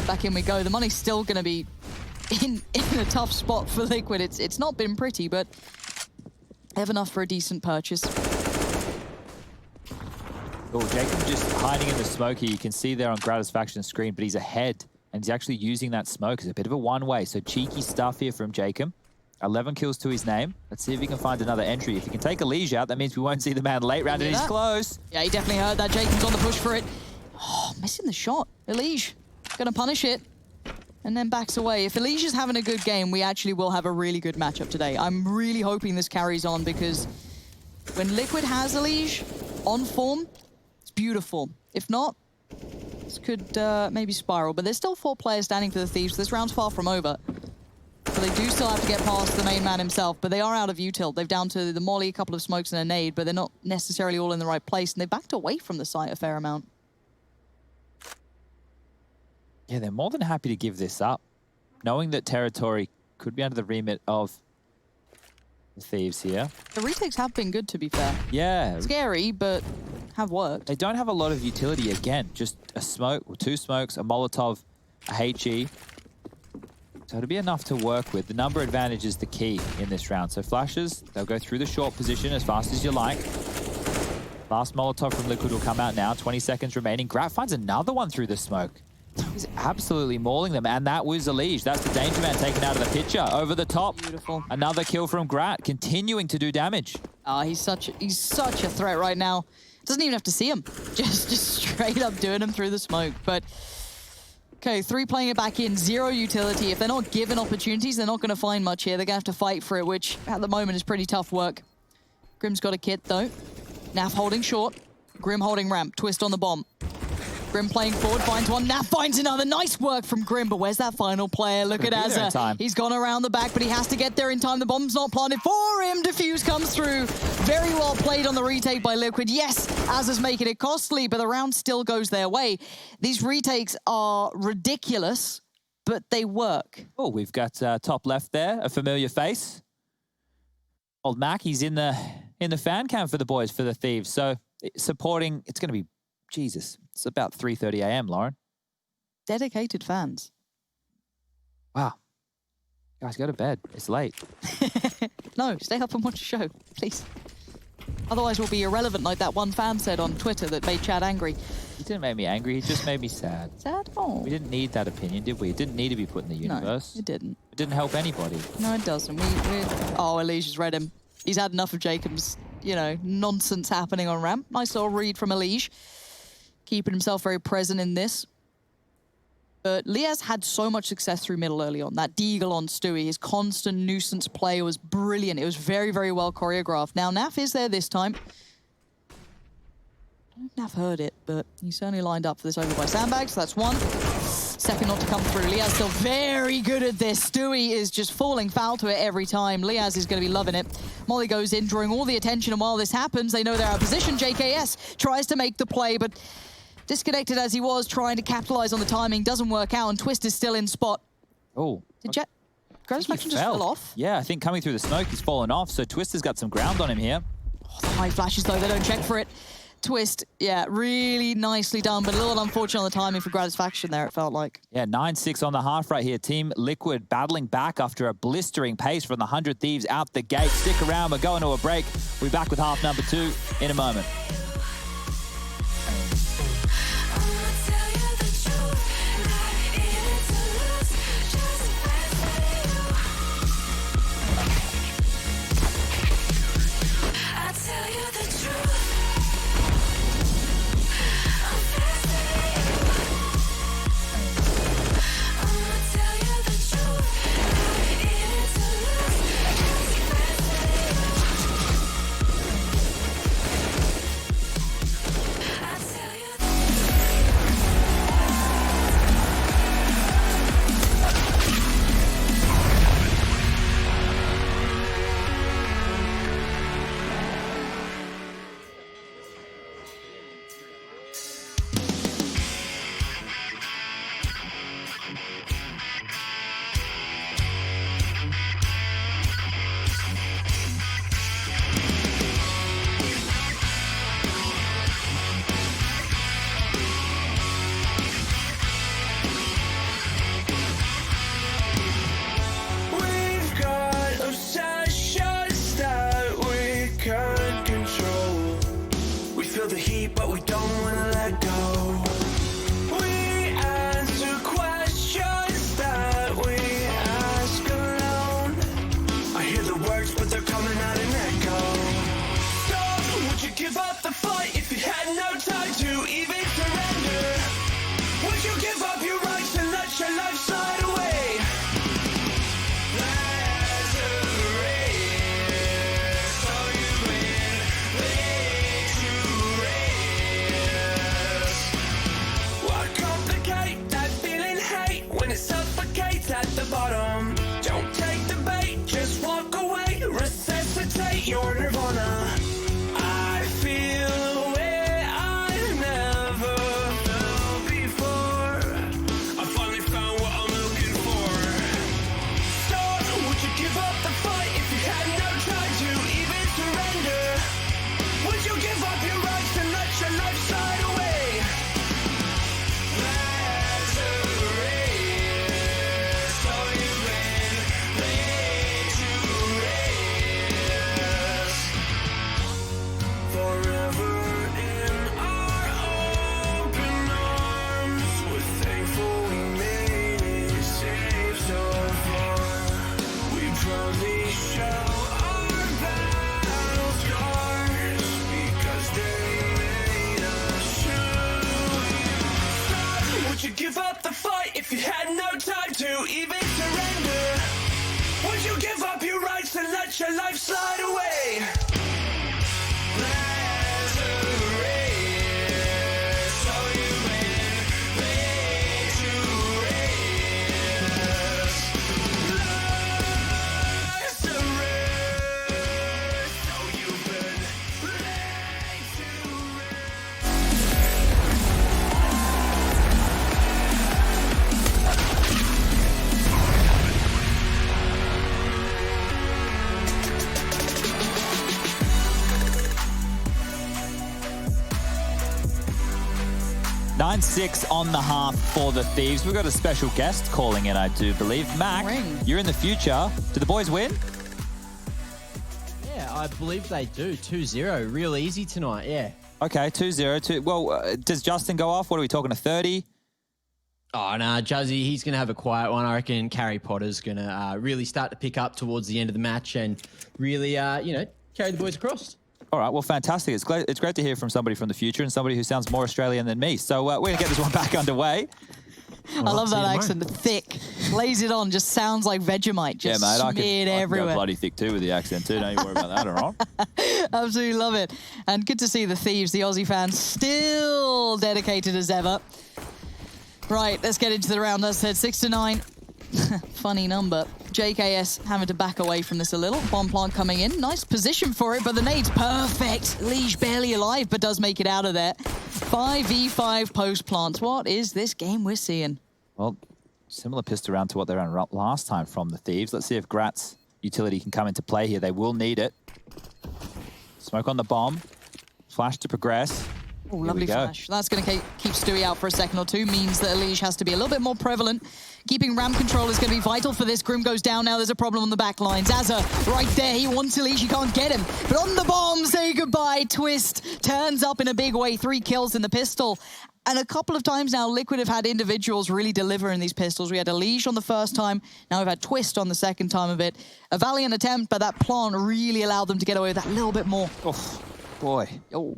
A: Back in we go. The money's still going to be in a tough spot for Liquid. It's not been pretty, but they have enough for a decent purchase.
B: Oh, Jacob just hiding in the smoke here. You can see there on Gratisfaction's screen, but he's ahead, and he's actually using that smoke as a bit of a one-way. So cheeky stuff here from Jacob. 11 kills to his name. Let's see if he can find another entry. If he can take Elige out, that means we won't see the man late round, and he's close.
A: Yeah, he definitely heard that. Jacob's on the push for it. Oh, missing the shot. Elige gonna punish it. And then backs away. If Elige is having a good game, we actually will have a really good matchup today. I'm really hoping this carries on, because when Liquid has Elige on form, it's beautiful. If not, this could maybe spiral. But there's still 4 players standing for the Thieves. This round's far from over. So they do still have to get past the main man himself, but they are out of util. They've down to the molly, a couple of smokes and a nade, but they're not necessarily all in the right place, and they backed away from the site a fair amount.
B: Yeah, they're more than happy to give this up, knowing that territory could be under the remit of the Thieves here.
A: The retakes have been good, to be fair.
B: Yeah.
A: Scary, but have worked.
B: They don't have a lot of utility again. Just a smoke, or 2 smokes, a Molotov, a HE. So it'll be enough to work with. The number advantage is the key in this round. So flashes, they'll go through the short position as fast as you like. Last Molotov from Liquid will come out now. 20 seconds remaining. Grat finds another one through the smoke. He's absolutely mauling them, and that was Elige. That's the danger man taken out of the picture. Over the top.
A: Beautiful.
B: Another kill from Grat, continuing to do damage.
A: He's such a threat right now. Doesn't even have to see him. Just straight up doing him through the smoke. But okay, 3 playing it back in, 0 utility. If they're not given opportunities, they're not going to find much here. They're going to have to fight for it, which at the moment is pretty tough work. Grim's got a kit though. Naf holding short. Grim holding ramp. Twist on the bomb. Grim playing forward, finds one, Naf finds another. Nice work from Grim, but where's that final player? Look at Azza. He's gone around the back, but he has to get there in time. The bomb's not planted for him. Defuse comes through. Very well played on the retake by Liquid. Yes, Azza's making it costly, but the round still goes their way. These retakes are ridiculous, but they work.
B: Oh, we've got top left there, a familiar face. Old Mac, he's in the fan cam for the boys, for the Thieves. So supporting, it's going to be, Jesus, it's about 3:30 a.m., Lauren.
A: Dedicated fans.
B: Wow. Guys, go to bed. It's late.
A: No, stay up and watch the show, please. Otherwise we'll be irrelevant like that one fan said on Twitter that made Chad angry.
B: He didn't make me angry, he just made me sad.
A: Sad? Oh.
B: We didn't need that opinion, did we? It didn't need to be put in the universe.
A: No, it didn't.
B: It didn't help anybody.
A: No, it doesn't. Oh, Elijah's read him. He's had enough of Jacob's, you know, nonsense happening on ramp. Nice little read from Elijah. Keeping himself very present in this. But Liaz had so much success through middle early on. That deagle on Stewie, his constant nuisance play was brilliant. It was very, very well choreographed. Now, Naf is there this time. I don't know if Naf heard it, but he certainly lined up for this over by Sandbag, so that's one. Second not to come through. Liaz still very good at this. Stewie is just falling foul to it every time. Liaz is going to be loving it. Molly goes in, drawing all the attention, and while this happens, they know they're out of position. JKS tries to make the play, but disconnected as he was, trying to capitalize on the timing, doesn't work out, and Twist is still in spot.
B: Oh.
A: Did Jet Gratifection just fell off?
B: Yeah, I think coming through the smoke, he's fallen off, so Twister's got some ground on him here.
A: Oh, the high flashes, though, they don't check for it. Twist, yeah, really nicely done, but a little unfortunate on the timing for Gratifection there, it felt like.
B: Yeah, 9-6 on the half right here. Team Liquid battling back after a blistering pace from the 100 Thieves out the gate. Stick around, we're going to a break. We'll be back with half number 2 in a moment.
D: Give up the fight if you had no time to even surrender. Would you give up your rights and let your life slide away? Lazarus, so you win,
B: 9-6 on the half for the Thieves. We've got a special guest calling in, I do believe. Mac, you're in the future. Do the boys win?
E: Yeah, I believe they do. 2-0. Real easy tonight, yeah.
B: Okay, 2-0. Well, does Justin go off? What are we talking, a 30?
E: Oh, nah, Juzzy, he's going to have a quiet one. I reckon Carrie Potter's going to really start to pick up towards the end of the match and really, carry the boys across. All
B: right, well, fantastic. It's great to hear from somebody from the future and somebody who sounds more Australian than me. So we're going to get this one back underway.
A: I love that accent. Thick. Lays it on. Just sounds like Vegemite. Just smeared everywhere.
B: I can go bloody thick too with the accent too. Don't you worry about that, all right?
A: Absolutely love it. And good to see the Thieves, the Aussie fans, still dedicated as ever. Right, let's get into the round. As I said, 6-9. Funny number. JKS having to back away from this a little. Bomb plant coming in. Nice position for it, but the nade's perfect. Liege barely alive, but does make it out of there. 5v5 post plants. What is this game we're seeing?
B: Well, similar pistol round to what they ran last time from the Thieves. Let's see if Grat's utility can come into play here. They will need it. Smoke on the bomb. Flash to progress.
A: Oh, lovely flash. That's going to keep Stewie out for a second or two. Means that Liege has to be a little bit more prevalent. Keeping RAM control is going to be vital for this. Grim goes down now. There's a problem on the back line. Zaza right there. He wants Liege. He can't get him. But on the bomb, say goodbye. Twist turns up in a big way. 3 kills in the pistol. And a couple of times now, Liquid have had individuals really deliver in these pistols. We had a Liege on the first time. Now we've had Twist on the second time of it. A valiant attempt, but that plant really allowed them to get away with that little bit more.
B: Oh, boy. Oh.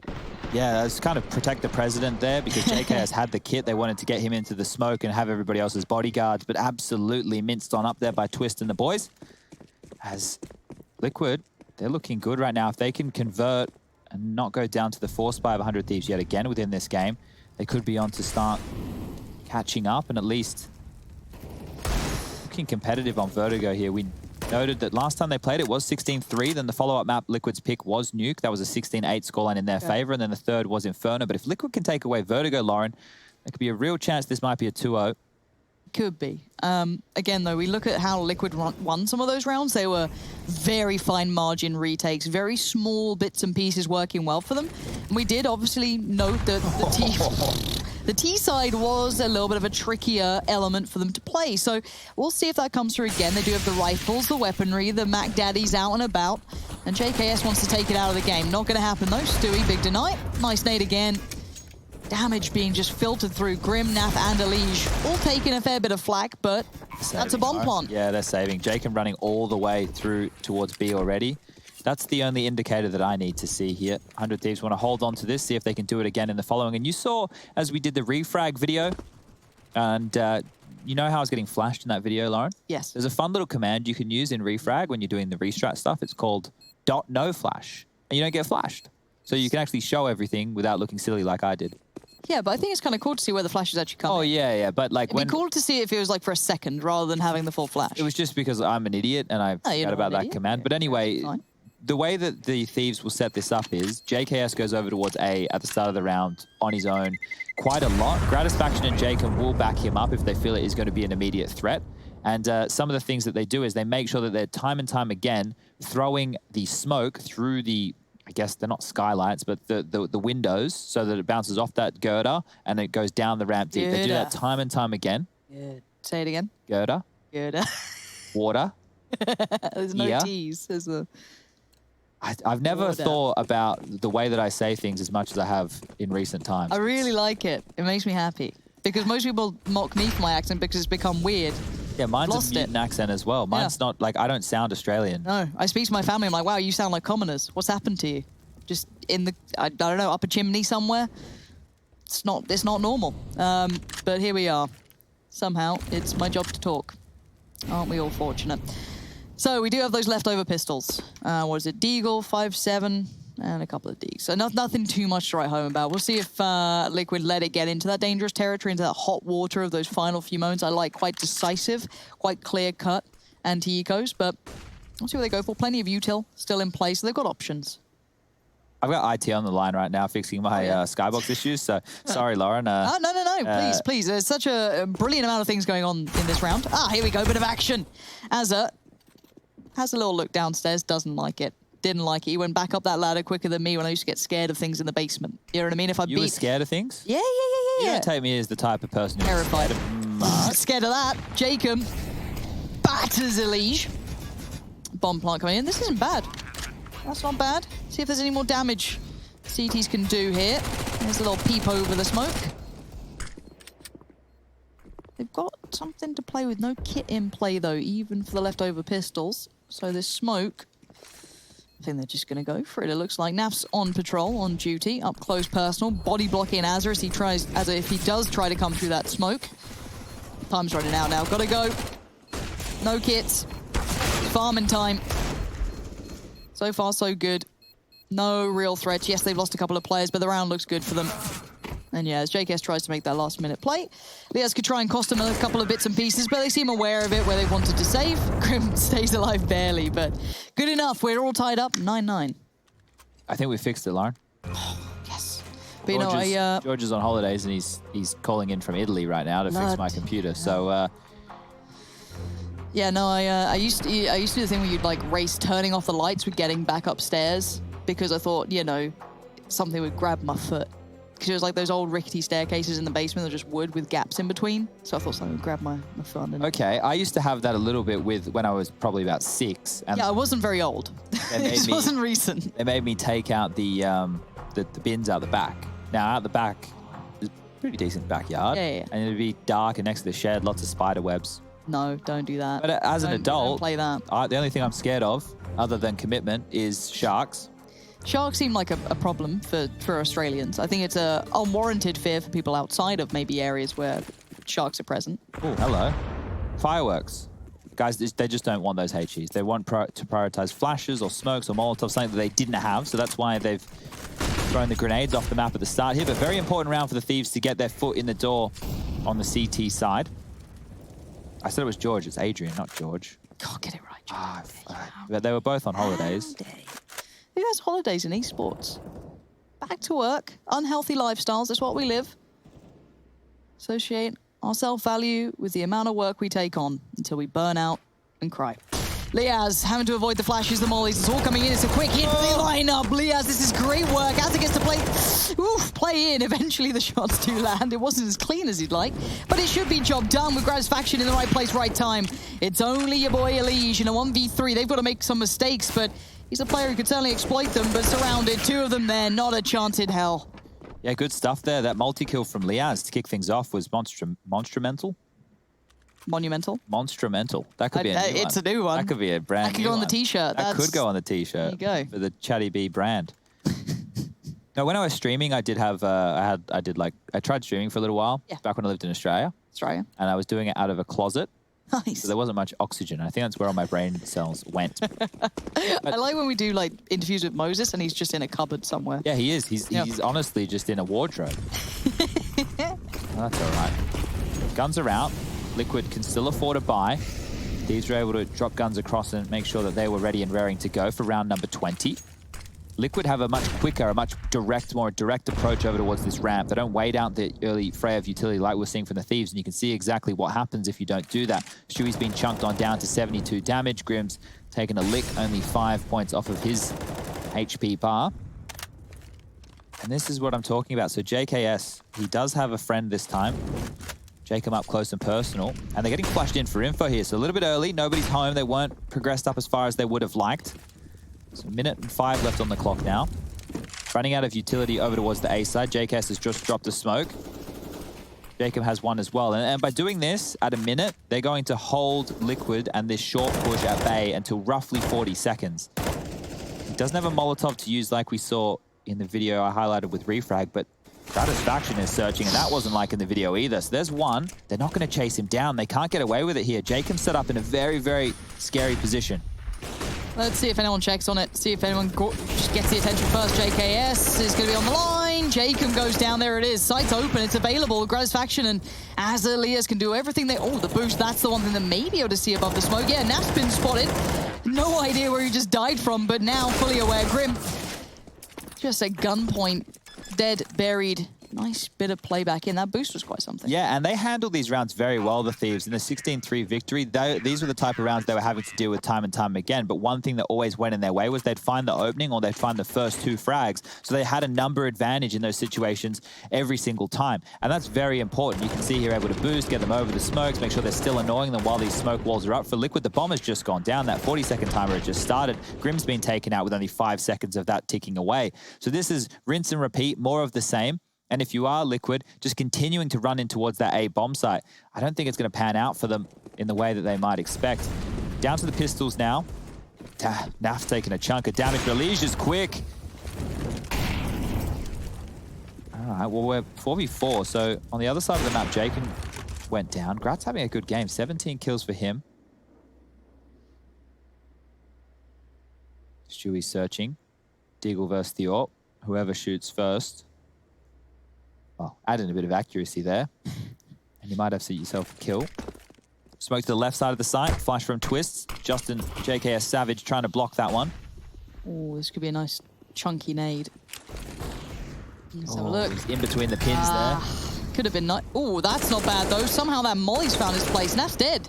B: Yeah, that's kind of protect the president there because JKS had the kit. They wanted to get him into the smoke and have everybody else's bodyguards, but absolutely minced on up there by Twist and the boys. As Liquid, they're looking good right now. If they can convert and not go down to the force buy of 100 Thieves yet again within this game, they could be on to start catching up and at least looking competitive on Vertigo here. We noted that last time they played it was 16-3, then the follow-up map Liquid's pick was Nuke. That was a 16-8 scoreline in their favor, and then the third was Inferno. But if Liquid can take away Vertigo, Lauren, there could be a real chance this might be a 2-0.
A: Could be. Again, though, we look at how Liquid won some of those rounds. They were very fine margin retakes, very small bits and pieces working well for them. And we did obviously note that the T side was a little bit of a trickier element for them to play. So we'll see if that comes through again. They do have the rifles, the weaponry, the Mac Daddy's out and about. And JKS wants to take it out of the game. Not going to happen, though. Stewie, big deny. Nice nade again. Damage being just filtered through. Grim, Naf, and Liege all taking a fair bit of flak, but that's a bomb plant.
B: Yeah, they're saving. Jacob running all the way through towards B already. That's the only indicator that I need to see here. 100 Thieves want to hold on to this, see if they can do it again in the following. And you saw, as we did the refrag video, and you know how I was getting flashed in that video, Lauren?
A: Yes.
B: There's a fun little command you can use in refrag when you're doing the restrat stuff. It's called .noflash, and you don't get flashed. So you can actually show everything without looking silly like I did.
A: Yeah, but I think it's kind of cool to see where the flashes actually come in.
B: Oh, yeah, but like
A: It'd be cool to see if it was like for a second rather than having the full flash.
B: It was just because I'm an idiot and I forgot about that command. But anyway, the way that the Thieves will set this up is JKS goes over towards A at the start of the round on his own quite a lot. Gratisfaction and Jacob will back him up if they feel it is going to be an immediate threat. And some of the things that they do is they make sure that they're time and time again throwing the smoke through the, I guess they're not skylights, but the windows so that it bounces off that girder and it goes down the ramp deep. They do that time and time again.
A: Say it again.
B: Girder.
A: Girder.
B: Water.
A: There's no T's. There's a...
B: I've never thought about the way that I say things as much as I have in recent times.
A: I really like it. It makes me happy. Because most people mock me for my accent because it's become weird.
B: Yeah, mine's a mutant accent as well. Mine's not, like, I don't sound Australian.
A: No, I speak to my family, I'm like, wow, you sound like commoners. What's happened to you? Just in the, I don't know, up a chimney somewhere? It's not normal. But here we are. Somehow, it's my job to talk. Aren't we all fortunate? So we do have those leftover pistols. What is it? Deagle, 5.7, and a couple of Deags. So nothing too much to write home about. We'll see if Liquid let it get into that dangerous territory, into that hot water of those final few moments. I like quite decisive, quite clear-cut anti-ecos, but we'll see what they go for. Plenty of util still in place, so they've got options.
B: I've got IT on the line right now fixing my skybox issues, so sorry, Lauren.
A: No, please. There's such a brilliant amount of things going on in this round. Here we go, bit of action. Azza has a little look downstairs, doesn't like it. Didn't like it. He went back up that ladder quicker than me when I used to get scared of things in the basement. You know what I mean? If I
B: You were scared of things?
A: Yeah.
B: You don't take me as the type of person who's
A: Terrified.
B: scared of much.
A: Scared of that. Jacob batters Elige. Bomb plant coming in. This isn't bad. That's not bad. See if there's any more damage CTs can do here. There's a little peep over the smoke. They've got something to play with. No kit in play, though, even for the leftover pistols. So this smoke, I think they're just going to go for it. It looks like Naf's on patrol, on duty, up close personal, body blocking Azza if he does try to come through that smoke. Time's running out now. Gotta go. No kits. Farming time. So far, so good. No real threats. Yes, they've lost a couple of players, but the round looks good for them. And yeah, as JKS tries to make that last-minute play, Liaz could try and cost them a couple of bits and pieces, but they seem aware of it where they wanted to save. Grim stays alive barely, but good enough. We're all tied up, 9-9.
B: I think we fixed it, Lauren.
A: Yes. But you know,
B: George is on holidays and he's calling in from Italy right now to fix my computer. So
A: yeah, no, I used to do the thing where you'd like race turning off the lights with getting back upstairs because I thought, you know, something would grab my foot. Because it was like those old rickety staircases in the basement that were just wood with gaps in between. So I thought something would grab my foot.
B: Okay, I used to have that a little bit with when I was probably about 6. And
A: yeah, I wasn't very old. It wasn't recent.
B: They made me take out the bins out the back. Now, out the back, there's a pretty decent backyard.
A: Yeah.
B: And it'd be dark and next to the shed, lots of spider webs.
A: No, don't do that.
B: But as an adult,
A: don't play that.
B: The only thing I'm scared of, other than commitment, is sharks.
A: Sharks seem like a problem for Australians. I think it's a unwarranted fear for people outside of maybe areas where sharks are present.
B: Oh, hello. Fireworks. Guys, they just don't want those HEs. They want to prioritize flashes or smokes or Molotovs, something that they didn't have. So that's why they've thrown the grenades off the map at the start here. But very important round for the Thieves to get their foot in the door on the CT side. I said it was George. It's Adrian, not George.
A: God, get it right, George.
B: But they were both on holidays.
A: Who has holidays in esports? Back to work. Unhealthy lifestyles. That's what we live. Associate our self-value with the amount of work we take on until we burn out and cry. Liaz having to avoid the flashes, the mollies. It's all coming in. It's a quick hit lineup. Liaz, this is great work. As it gets to play in. Eventually the shots do land. It wasn't as clean as he'd like, but it should be job done with Gratisfaction in the right place, right time. It's only your boy Elige in a 1v3. They've got to make some mistakes, but he's a player who could certainly exploit them, but surrounded. 2 of them there. Not a chance in hell.
B: Yeah, good stuff there. That multi-kill from Liaz to kick things off was monstrumental.
A: Monumental.
B: Monstrumental. That could be a new one.
A: It's a new one.
B: That could be a brand new
A: That could go on the t-shirt.
B: That could go on the t-shirt.
A: There you go.
B: For the Chatty B brand. Now, when I was streaming, I did have, I tried streaming for a little while.
A: Yeah.
B: Back when I lived in Australia.
A: Australia.
B: And I was doing it out of a closet.
A: Nice.
B: So there wasn't much oxygen. I think that's where all my brain cells went.
A: I like when we do like interviews with Moses and he's just in a cupboard somewhere.
B: Yeah, he is. He's honestly just in a wardrobe. Oh, that's all right. Guns are out. Liquid can still afford a buy. Thieves were able to drop guns across and make sure that they were ready and raring to go for round number 20. Liquid have a much quicker, a much more direct approach over towards this ramp. They don't wait out the early fray of utility like we're seeing from the Thieves, and you can see exactly what happens if you don't do that. Shui's been chunked on down to 72 damage. Grim's taken a lick, only 5 points off of his HP bar. And this is what I'm talking about. So JKS, he does have a friend this time. Jacob up close and personal. And they're getting flashed in for info here. So a little bit early. Nobody's home. They weren't progressed up as far as they would have liked. So 1 minute and 5 left on the clock now. Running out of utility over towards the A side. JKS has just dropped a smoke. Jacob has one as well. And by doing this at a minute, they're going to hold Liquid and this short push at bay until roughly 40 seconds. He doesn't have a Molotov to use like we saw in the video I highlighted with Refrag, but Gratisfaction is searching, and that wasn't like in the video either. So there's one. They're not going to chase him down. They can't get away with it here. Jacob's set up in a very, very scary position.
A: Let's see if anyone checks on it. See if anyone just gets the attention first. JKS is going to be on the line. Jacob goes down. There it is. Site's open. It's available. Gratisfaction and Azalias can do everything they... Oh, the boost. That's the one thing that may be able to see above the smoke. Yeah, Naf's been spotted. No idea where he just died from, but now fully aware. Grim, just at gunpoint, dead, buried Nice bit of play back in. That boost was quite something.
B: Yeah, and they handled these rounds very well, the Thieves. In the 16-3 victory, these were the type of rounds they were having to deal with time and time again. But one thing that always went in their way was they'd find the opening or they'd find the first 2 frags. So they had a number advantage in those situations every single time. And that's very important. You can see here able to boost, get them over the smokes, make sure they're still annoying them while these smoke walls are up. For Liquid, the bomb has just gone down. That 40-second timer had just started. Grim's been taken out with only 5 seconds of that ticking away. So this is rinse and repeat, more of the same. And if you are Liquid, just continuing to run in towards that A bomb site, I don't think it's going to pan out for them in the way that they might expect. Down to the pistols now. NaV taking a chunk of damage. Release is quick. All right, well, we're 4v4. So on the other side of the map, Jacob went down. Grat's having a good game. 17 kills for him. Stewie searching. Deagle versus the AWP. Whoever shoots first. Well, adding a bit of accuracy there. And you might have to yourself a kill. Smoke to the left side of the site. Flash from Twists. Justin, JKS Savage trying to block that one.
A: Oh, this could be a nice chunky nade. Let's have a look.
B: He's in between the pins there.
A: Could have been nice. Oh, that's not bad though. Somehow that molly's found his place. NaV's dead.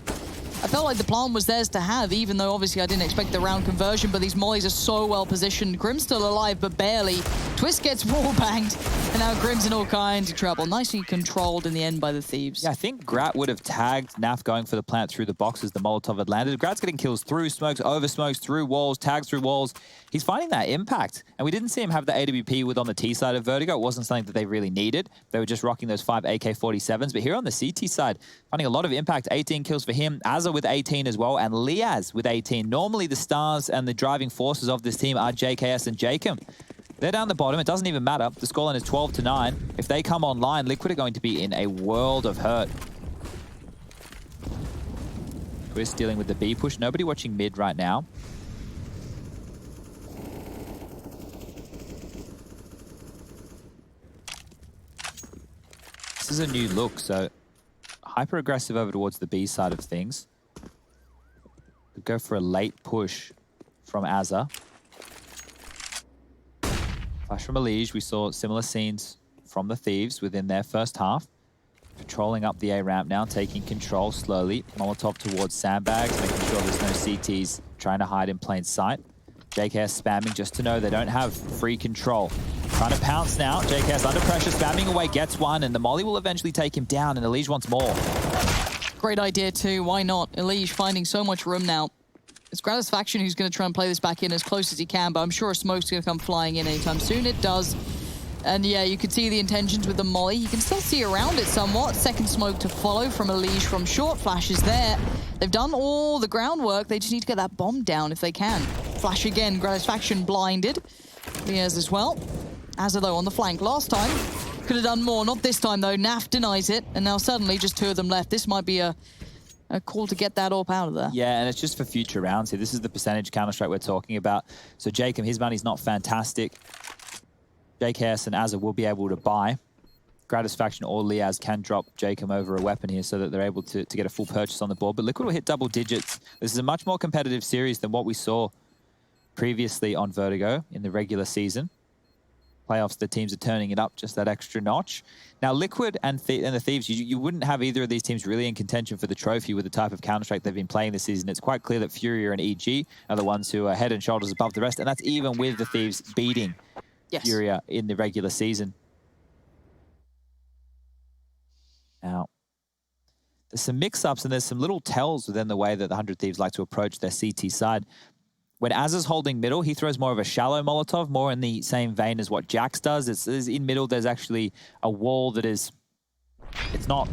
A: I felt like the plan was theirs to have, even though obviously I didn't expect the round conversion, but these mollies are so well positioned. Grim's still alive, but barely. Twist gets wall banged, and now Grim's in all kinds of trouble. Nicely controlled in the end by the Thieves.
B: Yeah, I think Grat would have tagged NaV going for the plant through the boxes. The Molotov had landed. Grat's getting kills through smokes, over smokes, through walls, tags through walls. He's finding that impact. And we didn't see him have the AWP with on the T side of Vertigo. It wasn't something that they really needed. They were just rocking those 5 AK-47s. But here on the CT side, finding a lot of impact. 18 kills for him. Azza with 18 as well. And Liaz with 18. Normally the stars and the driving forces of this team are JKS and Jacob. They're down the bottom. It doesn't even matter. The scoreline is 12-9. If they come online, Liquid are going to be in a world of hurt. Twist dealing with the B push. Nobody watching mid right now. This is a new look, so hyper aggressive over towards the B side of things. Could go for a late push from Azza. Flash from Elige. We saw similar scenes from the Thieves within their first half. Patrolling up the A ramp now, taking control slowly. Molotov towards sandbags, making sure there's no CTs trying to hide in plain sight. JKS spamming just to know they don't have free control. Trying to pounce now. JKS under pressure, spamming away, gets one, and the molly will eventually take him down, and Elige wants more.
A: Great idea too. Why not? Elige finding so much room now. It's Gratisfaction who's going to try and play this back in as close as he can, but I'm sure a smoke's going to come flying in anytime soon. It does. And yeah, you can see the intentions with the molly. You can still see around it somewhat. Second smoke to follow from Elige from short. Flash is there. They've done all the groundwork. They just need to get that bomb down if they can. Flash again. Gratisfaction blinded. Liaz as well. Azza though on the flank last time. Could have done more. Not this time though. NaV denies it. And now suddenly just 2 of them left. This might be a call to get that AWP out of there.
B: Yeah, and it's just for future rounds here. This is the percentage Counter-Strike we're talking about. So Jacob, his money's not fantastic. JKS and Azza will be able to buy. Gratisfaction or Liaz can drop Jacob over a weapon here so that they're able to get a full purchase on the board. But Liquid will hit double digits. This is a much more competitive series than what we saw previously on Vertigo in the regular season. Playoffs, the teams are turning it up just that extra notch. Now, Liquid and the Thieves, you wouldn't have either of these teams really in contention for the trophy with the type of Counter-Strike they've been playing this season. It's quite clear that FURIA and EG are the ones who are head and shoulders above the rest, and that's even with the Thieves beating FURIA in the regular season. Now, there's some mix-ups and there's some little tells within the way that the 100 Thieves like to approach their CT side. When Azza's holding middle, he throws more of a shallow Molotov, more in the same vein as what Jax does. It's in middle, there's actually a wall that is, it's not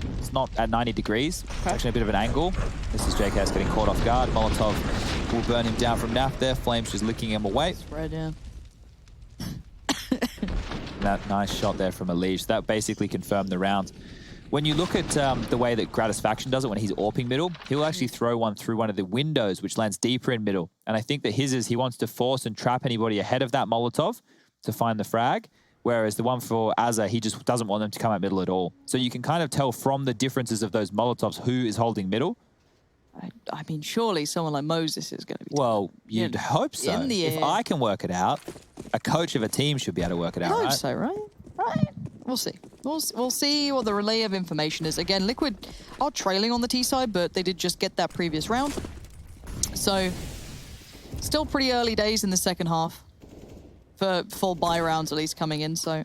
B: at 90 degrees. It's actually a bit of an angle. This is JKS getting caught off guard. Molotov will burn him down from NaV there. Flames just licking him away.
A: Spread, yeah.
B: That nice shot there from Elige. That basically confirmed the round. When you look at the way that Gratisfaction does it when he's AWPing middle, he'll actually throw one through one of the windows, which lands deeper in middle. And I think that his is he wants to force and trap anybody ahead of that Molotov to find the frag, whereas the one for Azza, he just doesn't want them to come out middle at all. So you can kind of tell from the differences of those Molotovs who is holding middle.
A: I mean, surely someone like Moses is going to be...
B: Well, you'd hope so.
A: In the air.
B: If I can work it out, a coach of a team should be able to work it out,
A: I hope
B: right?
A: so, right? Right? We'll see. We'll see what the relay of information is. Again, Liquid are trailing on the T side, but they did just get that previous round. So, still pretty early days in the second half. For full buy rounds at least coming in. So,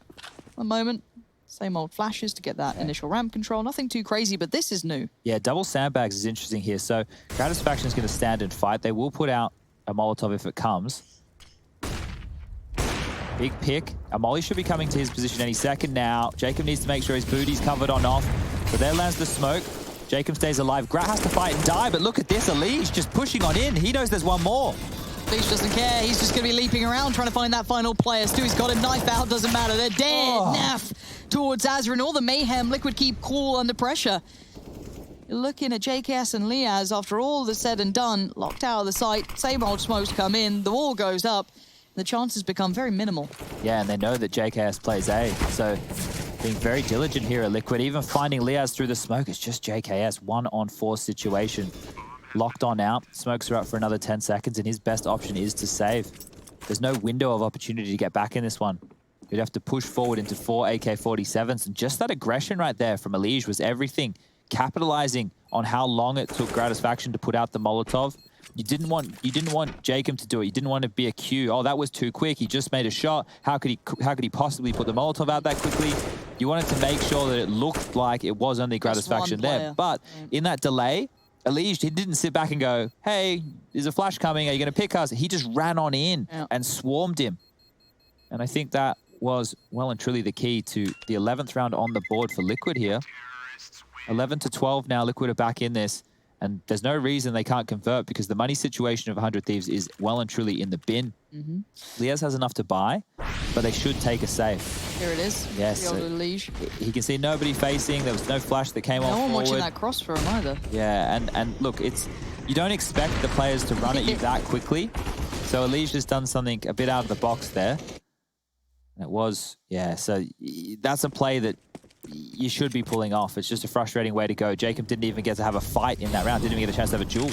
A: a moment. Same old flashes to get that initial ramp control. Nothing too crazy, but this is new.
B: Yeah, double sandbags is interesting here. So, Gratisfaction is going to stand and fight. They will put out a Molotov if it comes. Big pick. A Molly should be coming to his position any second now. Jacob needs to make sure his booty's covered on off. So there lands the smoke. Jacob stays alive. Grat has to fight and die, but look at this. Alige just pushing on in. He knows there's one more.
A: Leash doesn't care. He's just going to be leaping around trying to find that final player. Stewie's got him. Knife out. Doesn't matter. They're dead. Naf towards Azra and all the mayhem. Liquid keep cool under pressure. You're looking at JKS and Liaz after all that's said and done. Locked out of the site. Same old smokes come in. The wall goes up. The chances become very minimal.
B: Yeah, and they know that JKS plays A, so being very diligent here at Liquid. Even finding Liaz through the smoke, it's just JKS. 1-on-4 situation. Locked on out. Smokes are up for another 10 seconds, and his best option is to save. There's no window of opportunity to get back in this one. You'd have to push forward into 4 AK-47s, and just that aggression right there from Alige was everything. Capitalizing on how long it took Gratisfaction to put out the Molotov. You didn't want Jacob to do it. You didn't want to be a Q. Oh, that was too quick. He just made a shot. How could he possibly put the Molotov out that quickly? You wanted to make sure that it looked like it was only Gratisfaction there. But in that delay, Alige, he didn't sit back and go, hey, there's a flash coming. Are you going to pick us? He just ran on in and swarmed him. And I think that was well and truly the key to the 11th round on the board for Liquid here. 11-12 now. Liquid are back in this. And there's no reason they can't convert because the money situation of 100 Thieves is well and truly in the bin. Liaz has enough to buy, but they should take a save.
A: Here it is.
B: Yes. He can see nobody facing. There was no flash that came on forward.
A: No one watching that cross for him either.
B: Yeah, and look, you don't expect the players to run at you that quickly. So Alige has done something a bit out of the box there. And it was, yeah, so that's a play that you should be pulling off. It's just a frustrating way to go. Jacob didn't even get to have a fight in that round. Didn't even get a chance to have a duel.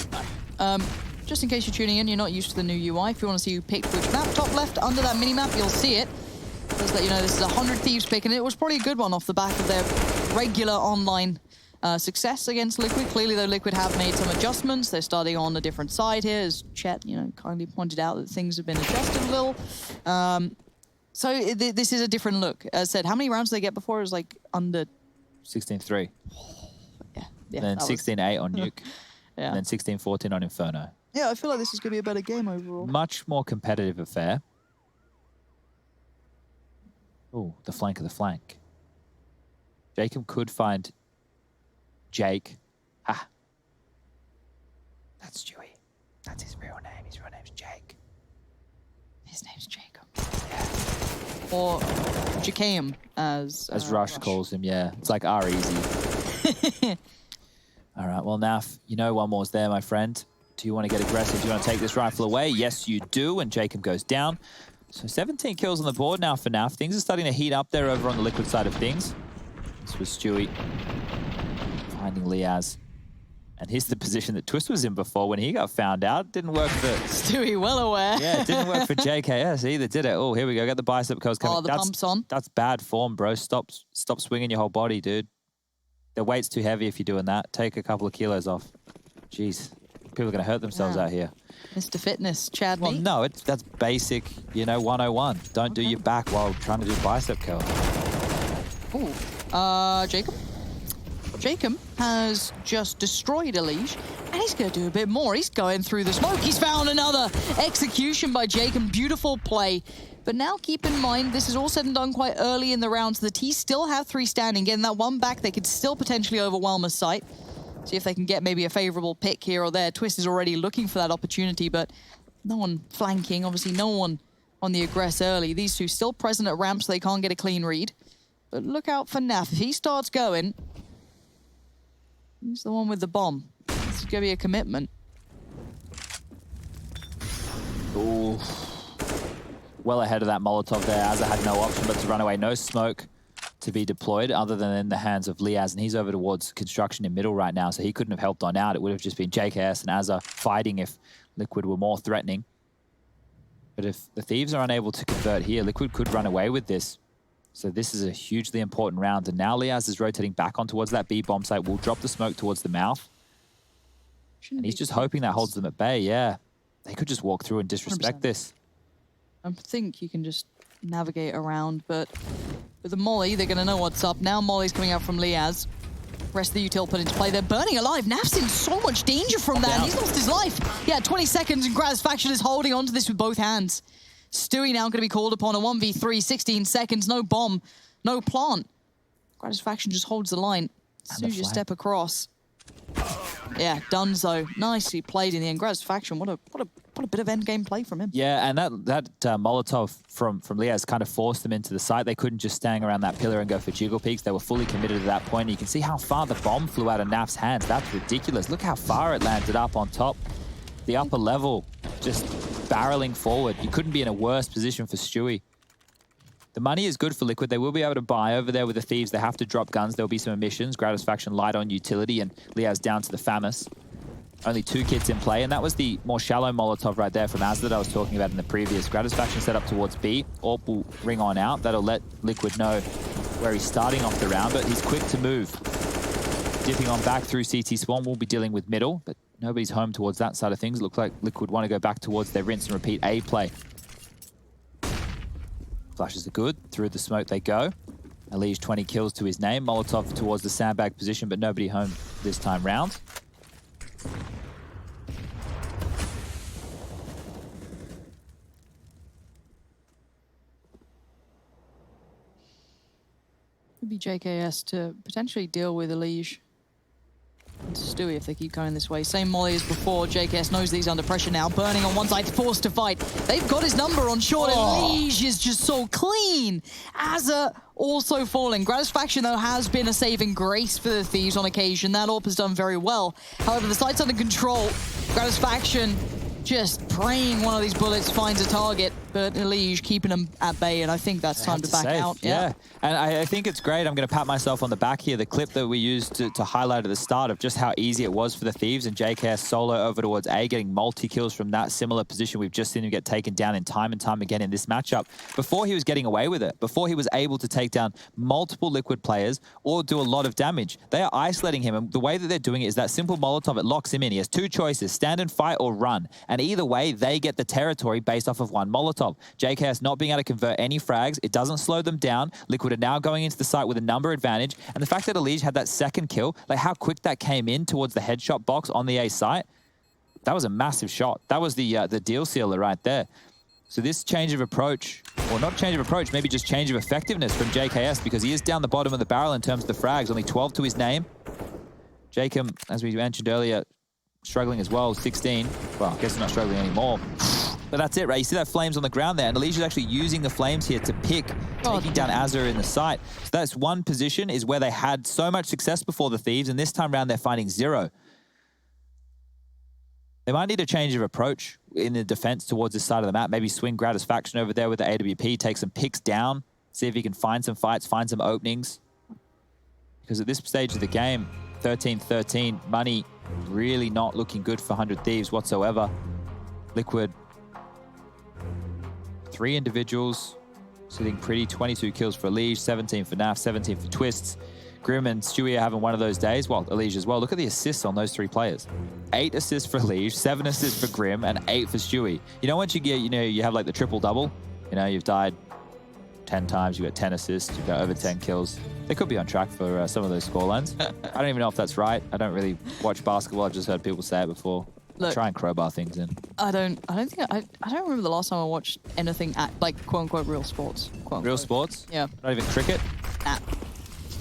A: Just in case you're tuning in, you're not used to the new UI. If you want to see who picked which map, top left under that mini-map, you'll see it. Does let you know this is 100 Thieves pick, and it was probably a good one off the back of their regular online success against Liquid. Clearly, though, Liquid have made some adjustments. They're starting on a different side here, as Chet, kindly pointed out that things have been adjusted a little. So this is a different look. As I said, how many rounds did they get before? It was like under
B: 16-3.
A: Yeah.
B: And then 16-8 on Nuke.
A: Yeah.
B: And then 16-14 on Inferno.
A: Yeah, I feel like this is going to be a better game overall.
B: Much more competitive affair. Oh, the flank of the flank. Jacob could find Jake. Ha. That's Stewie. That's his real name. His real name's Jake.
A: His name's Jacob. Yeah. Or Jacam, as
B: Rush calls him, yeah. It's like R-Easy. All right, well, Naf, one more's there, my friend. Do you want to get aggressive? Do you want to take this rifle away? Yes, you do, and Jacob goes down. So 17 kills on the board now for Naf. Things are starting to heat up there over on the Liquid side of things. This was Stewie finding Liaz. And here's the position that Twist was in before when he got found out. Didn't work for...
A: Stewie, well aware.
B: Yeah, it didn't work for JKS either, did it? Oh, here we go. Got the bicep curls coming.
A: Oh, the pump's on.
B: That's bad form, bro. Stop swinging your whole body, dude. The weight's too heavy if you're doing that. Take a couple of kilos off. Jeez. People are going to hurt themselves out here.
A: Mr. Fitness, Chad.
B: Well, no, that's basic, 101. Don't do your back while trying to do bicep curls.
A: Ooh. Jacob? Jacob has just destroyed Alige, and he's going to do a bit more. He's going through the smoke. He's found another execution by Jacob. Beautiful play. But now keep in mind, this is all said and done quite early in the round, so the T still have 3 standing. Getting that one back, they could still potentially overwhelm a site. See if they can get maybe a favorable pick here or there. Twist is already looking for that opportunity, but no one flanking. Obviously, no one on the aggress early. These two still present at ramp, so they can't get a clean read. But look out for Naf. If he starts going, he's the one with the bomb. This is going to be a commitment.
B: Ooh. Well ahead of that Molotov there. Azza had no option but to run away. No smoke to be deployed other than in the hands of Liaz, and he's over towards construction in middle right now, so he couldn't have helped on out. It would have just been JKS and Azza fighting if Liquid were more threatening. But if the Thieves are unable to convert here, Liquid could run away with this. So this is a hugely important round. And now Liaz is rotating back on towards that B bomb site. We'll drop the smoke towards the mouth. And he's just hoping that holds them at bay, yeah. They could just walk through and disrespect
A: 100%.
B: this.
A: I think you can just navigate around, but with the Molly, they're going to know what's up. Now Molly's coming out from Liaz. Rest of the util put into play. They're burning alive. Naf's in so much danger from that. And he's lost his life. Yeah, 20 seconds, and Gratisfaction is holding on to this with both hands. Stewie now going to be called upon a 1v3, 16 seconds, no bomb, no plant. Gratisfaction just holds the line. As soon as you step across. Yeah, Dunzo. Nicely played in the end. Gratisfaction, what a bit of endgame play from him.
B: Yeah, and that Molotov from Liaz kind of forced them into the site. They couldn't just stand around that pillar and go for jiggle peeks. They were fully committed at that point. And you can see how far the bomb flew out of Naf's hands. That's ridiculous. Look how far it landed up on top. The upper level just barreling forward. You couldn't be in a worse position for Stewie. The money is good for Liquid. They will be able to buy over there with the Thieves. They have to drop guns. There'll be some emissions. Gratisfaction light on utility, and Liaz down to the Famis. Only 2 kits in play, and that was the more shallow Molotov right there from Az that I was talking about in the previous. Gratisfaction set up towards B. Orp will ring on out. That'll let Liquid know where he's starting off the round, but he's quick to move. Dipping on back through CT Swan. We'll be dealing with middle, but nobody's home towards that side of things. Looks like Liquid want to go back towards their rinse and repeat A play. Flashes are good. Through the smoke they go. Alige 20 kills to his name. Molotov towards the sandbag position, but nobody home this time round.
A: Could be JKS to potentially deal with Alige and Stewie if they keep going this way. Same Molly as before. JKS knows that he's under pressure now. Burning on one side, forced to fight. They've got his number on short. Alige is just so clean. Azza also falling. Gratisfaction, though, has been a saving grace for the Thieves on occasion. That AWP has done very well. However, the site's under control. Gratisfaction just praying one of these bullets finds a target, but Alige keeping them at bay, and I think that's time to back out.
B: Yeah, and I think it's great. I'm going to pat myself on the back here. The clip that we used to highlight at the start of just how easy it was for the Thieves and JKS solo over towards A, getting multi-kills from that similar position. We've just seen him get taken down in time and time again in this matchup. Before he was getting away with it, before he was able to take down multiple Liquid players or do a lot of damage, they are isolating him, and the way that they're doing it is that simple Molotov, it locks him in. He has 2 choices, stand and fight or run. And either way, they get the territory based off of one Molotov. JKS not being able to convert any frags, it doesn't slow them down. Liquid are now going into the site with a number advantage. And the fact that Alige had that second kill, like how quick that came in towards the headshot box on the A site, that was a massive shot. That was the deal sealer right there. So this change of approach, or not change of approach, maybe just change of effectiveness from JKS, because he is down the bottom of the barrel in terms of the frags, only 12 to his name. Jacob, as we mentioned earlier, struggling as well, 16. Well, I guess he's not struggling anymore. But that's it, right? You see that flames on the ground there, and Alige is actually using the flames here to pick, taking down Azza in the site. So that's one position is where they had so much success before the Thieves, and this time around they're finding 0. They might need a change of approach in the defense towards this side of the map. Maybe swing Gratisfaction over there with the AWP, take some picks down, see if he can find some fights, find some openings. Because at this stage of the game, 13-13, money really not looking good for 100 Thieves whatsoever. Liquid, 3 individuals, sitting pretty, 22 kills for Alige, 17 for Naf, 17 for Twists. Grim and Stewie are having one of those days. Well, Alige as well. Look at the assists on those 3 players. 8 assists for Alige, 7 assists for Grim, and 8 for Stewie. You know, once you get, you have like the triple-double, you've died 10 times, you've got 10 assists, you've got over 10 kills. They could be on track for some of those scorelines. I don't even know if that's right. I don't really watch basketball. I've just heard people say it before. Look, try and crowbar things in.
A: I don't remember the last time I watched anything at, like, quote-unquote real sports.
B: Real sports?
A: Yeah.
B: Not even cricket?
A: Nah.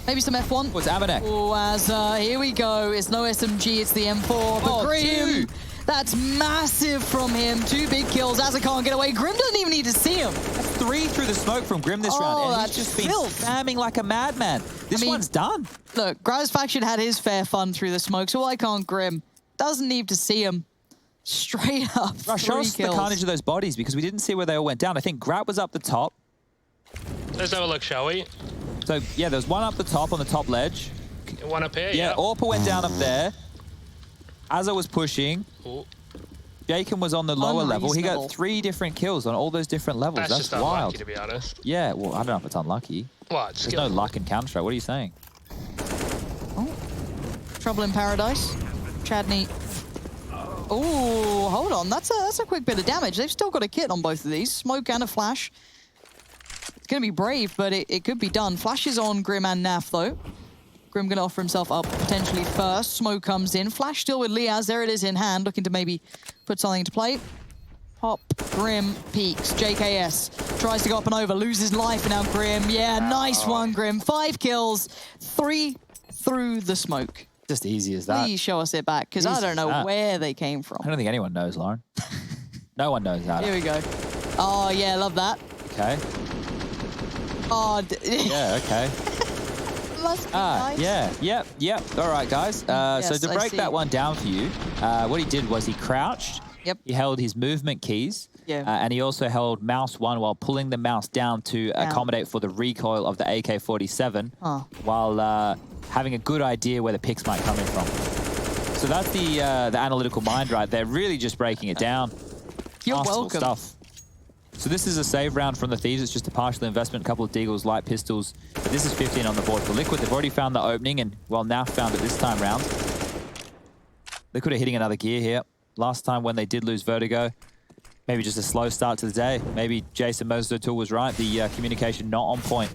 A: Maybe some F1.
B: What's Amanek?
A: Oh, Azza, here we go. It's no SMG, it's the M4. But Grim, that's massive from him. 2 big kills. Azza can't get away. Grim doesn't even need to see him.
B: That's 3 through the smoke from Grim this round. And he's just been spamming like a madman. This one's done.
A: Look, Gratisfaction had his fair fun through the smoke, so why can't Grim? Doesn't need to see him. Straight up.
B: Show us the carnage of those bodies, because we didn't see where they all went down. I think Grat was up the top.
C: Let's have a look, shall we?
B: So, yeah, there's one up the top on the top ledge.
C: One up here,
B: yeah. Orpa went down up there. Azza was pushing.
C: Ooh.
B: Jacob was on the lower level. He
A: Unreasonable.
B: got 3 different kills on all those different levels.
C: That's just
B: wild.
C: unlucky, to be honest.
B: Yeah, well, I don't know if it's unlucky.
C: Well, it's
B: There's no luck in Counter-Strike. What are you saying?
A: Oh. Trouble in paradise. Chadney. Oh, hold on. That's a quick bit of damage. They've still got a kit on both of these. Smoke and a flash. It's going to be brave, but it could be done. Flash is on Grim and Naf, though. Grim going to offer himself up potentially first. Smoke comes in. Flash still with Liaz. There it is in hand, looking to maybe put something into play. Pop, Grim, peeks. JKS tries to go up and over, loses life, and now Grim. Yeah, nice one, Grim. 5 kills, 3 through the smoke.
B: Just easy as that.
A: Please show us it back, because I don't know where they came from.
B: I don't think anyone knows, Lauren. No one knows that.
A: Here we go. Oh, yeah, love that.
B: Okay.
A: Oh,
B: Yeah, okay.
A: must be nice.
B: Yeah, yep. All right, guys. So
A: Yes,
B: to
A: I
B: break
A: see.
B: that one down for you, what he did was he crouched.
A: Yep.
B: He held his movement keys.
A: Yeah.
B: And he also held mouse 1 while pulling the mouse down to accommodate for the recoil of the AK-47 while having a good idea where the picks might come in from. So that's the analytical mind right there, really just breaking it down.
A: You're
B: Arsenal
A: welcome.
B: stuff. So this is a save round from the Thieves. It's just a partial investment, a couple of deagles, light pistols. But this is 15 on the board for Liquid. They've already found the opening, and, well, NaV found it this time round. Liquid are hitting another gear here. Last time when they did lose Vertigo, maybe just a slow start to the day. Maybe Jason Mozotul was right. The communication not on point.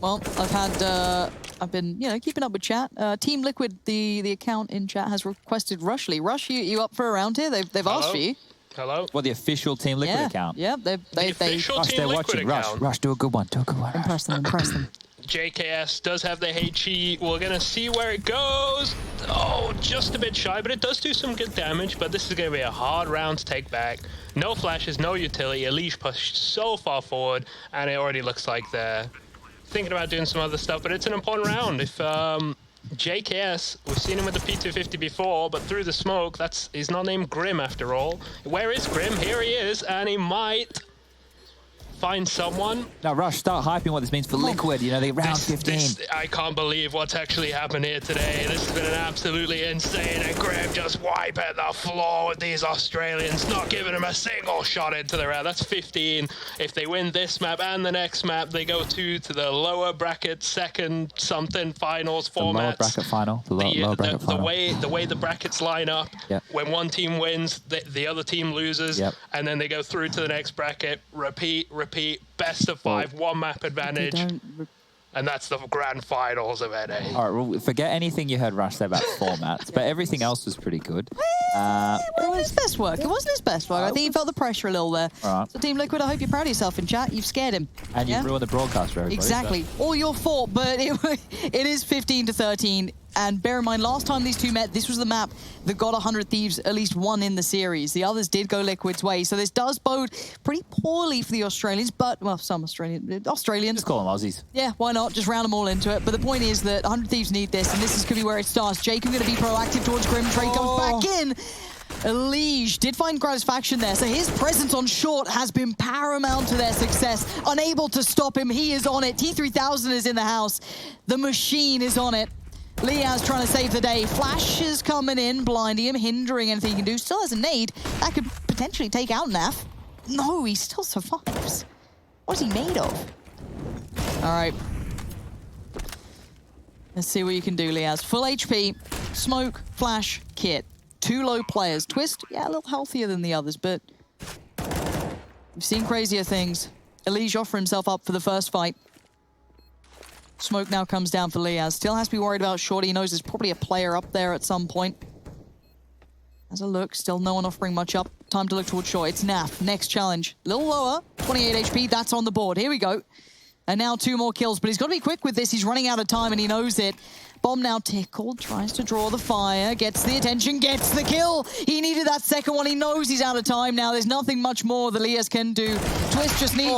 A: Well, I've been, keeping up with chat. Team Liquid, the account in chat has requested Rushly. Rush, you up for a round here? They've asked for you.
C: Hello?
B: Well, the official Team Liquid
A: Yeah,
B: account.
A: yeah. They
C: official
B: Rush,
C: Team
B: they're
C: Liquid
B: watching.
C: account.
B: Rush, do a good one. Do a good one.
A: impress them, impress them.
C: JKS does have the HE. We're going to see where it goes. Oh, just a bit shy, but it does do some good damage. But this is going to be a hard round to take back. No flashes, no utility. Elish pushed so far forward, and it already looks like they're thinking about doing some other stuff. But it's an important round. If JKS, we've seen him with the P250 before, but through the smoke, he's not named Grim after all. Where is Grim? Here he is, and he might find someone.
B: Now, Rush, start hyping what this means for Liquid. You know, they round 15.
C: I can't believe what's actually happened here today. This has been an absolutely insane, and Grim just wiping the floor with these Australians, not giving them a single shot into the round. That's 15. If they win this map and the next map, they go to the lower bracket, second something finals formats.
B: The lower bracket final. The lower bracket final.
C: The way the brackets line up, when one team wins, the other team loses, and then they go through to the next bracket, repeat, best of 5, 1 map advantage, and that's the grand finals of NA.
B: All right, well, forget anything you heard Rush say about formats, but everything else was pretty good.
A: It wasn't his best work. It wasn't his best work. I think he felt the pressure a little there.
B: All right.
A: So Team Liquid, I hope you're proud of yourself in chat. You've scared him.
B: And you've ruined the broadcast for everybody.
A: Exactly.
B: So.
A: All your fault, but it is 15-13. And bear in mind, last time these two met, this was the map that got 100 Thieves at least one in the series. The others did go Liquid's way. So this does bode pretty poorly for the Australians, but, well, some Australians.
B: Just call them Aussies.
A: Yeah, why not? Just round them all into it. But the point is that 100 Thieves need this, and this could be where it starts. Jacob going to be proactive towards Grim. Trade comes back in. Elige did find satisfaction there, so his presence on short has been paramount to their success. Unable to stop him, he is on it. T3000 is in the house. The machine is on it. Liaz trying to save the day. Flash is coming in, blinding him, hindering anything he can do. Still has a nade. That could potentially take out NaV. No, he still survives. What is he made of? All right. Let's see what you can do, Liaz. Full HP, smoke, flash, kit. 2 low players. Twist, yeah, a little healthier than the others, but we've seen crazier things. Elige offer himself up for the first fight. Smoke now comes down for Liaz. Still has to be worried about Shorty. He knows there's probably a player up there at some point. Has a look. Still no one offering much up. Time to look towards short. It's NaV. Next challenge. A little lower. 28 HP. That's on the board. Here we go. And now 2 more kills. But he's got to be quick with this. He's running out of time and he knows it. Bomb now tickled. Tries to draw the fire. Gets the attention. Gets the kill. He needed that second one. He knows he's out of time now. There's nothing much more that Liaz can do. Twist just needs...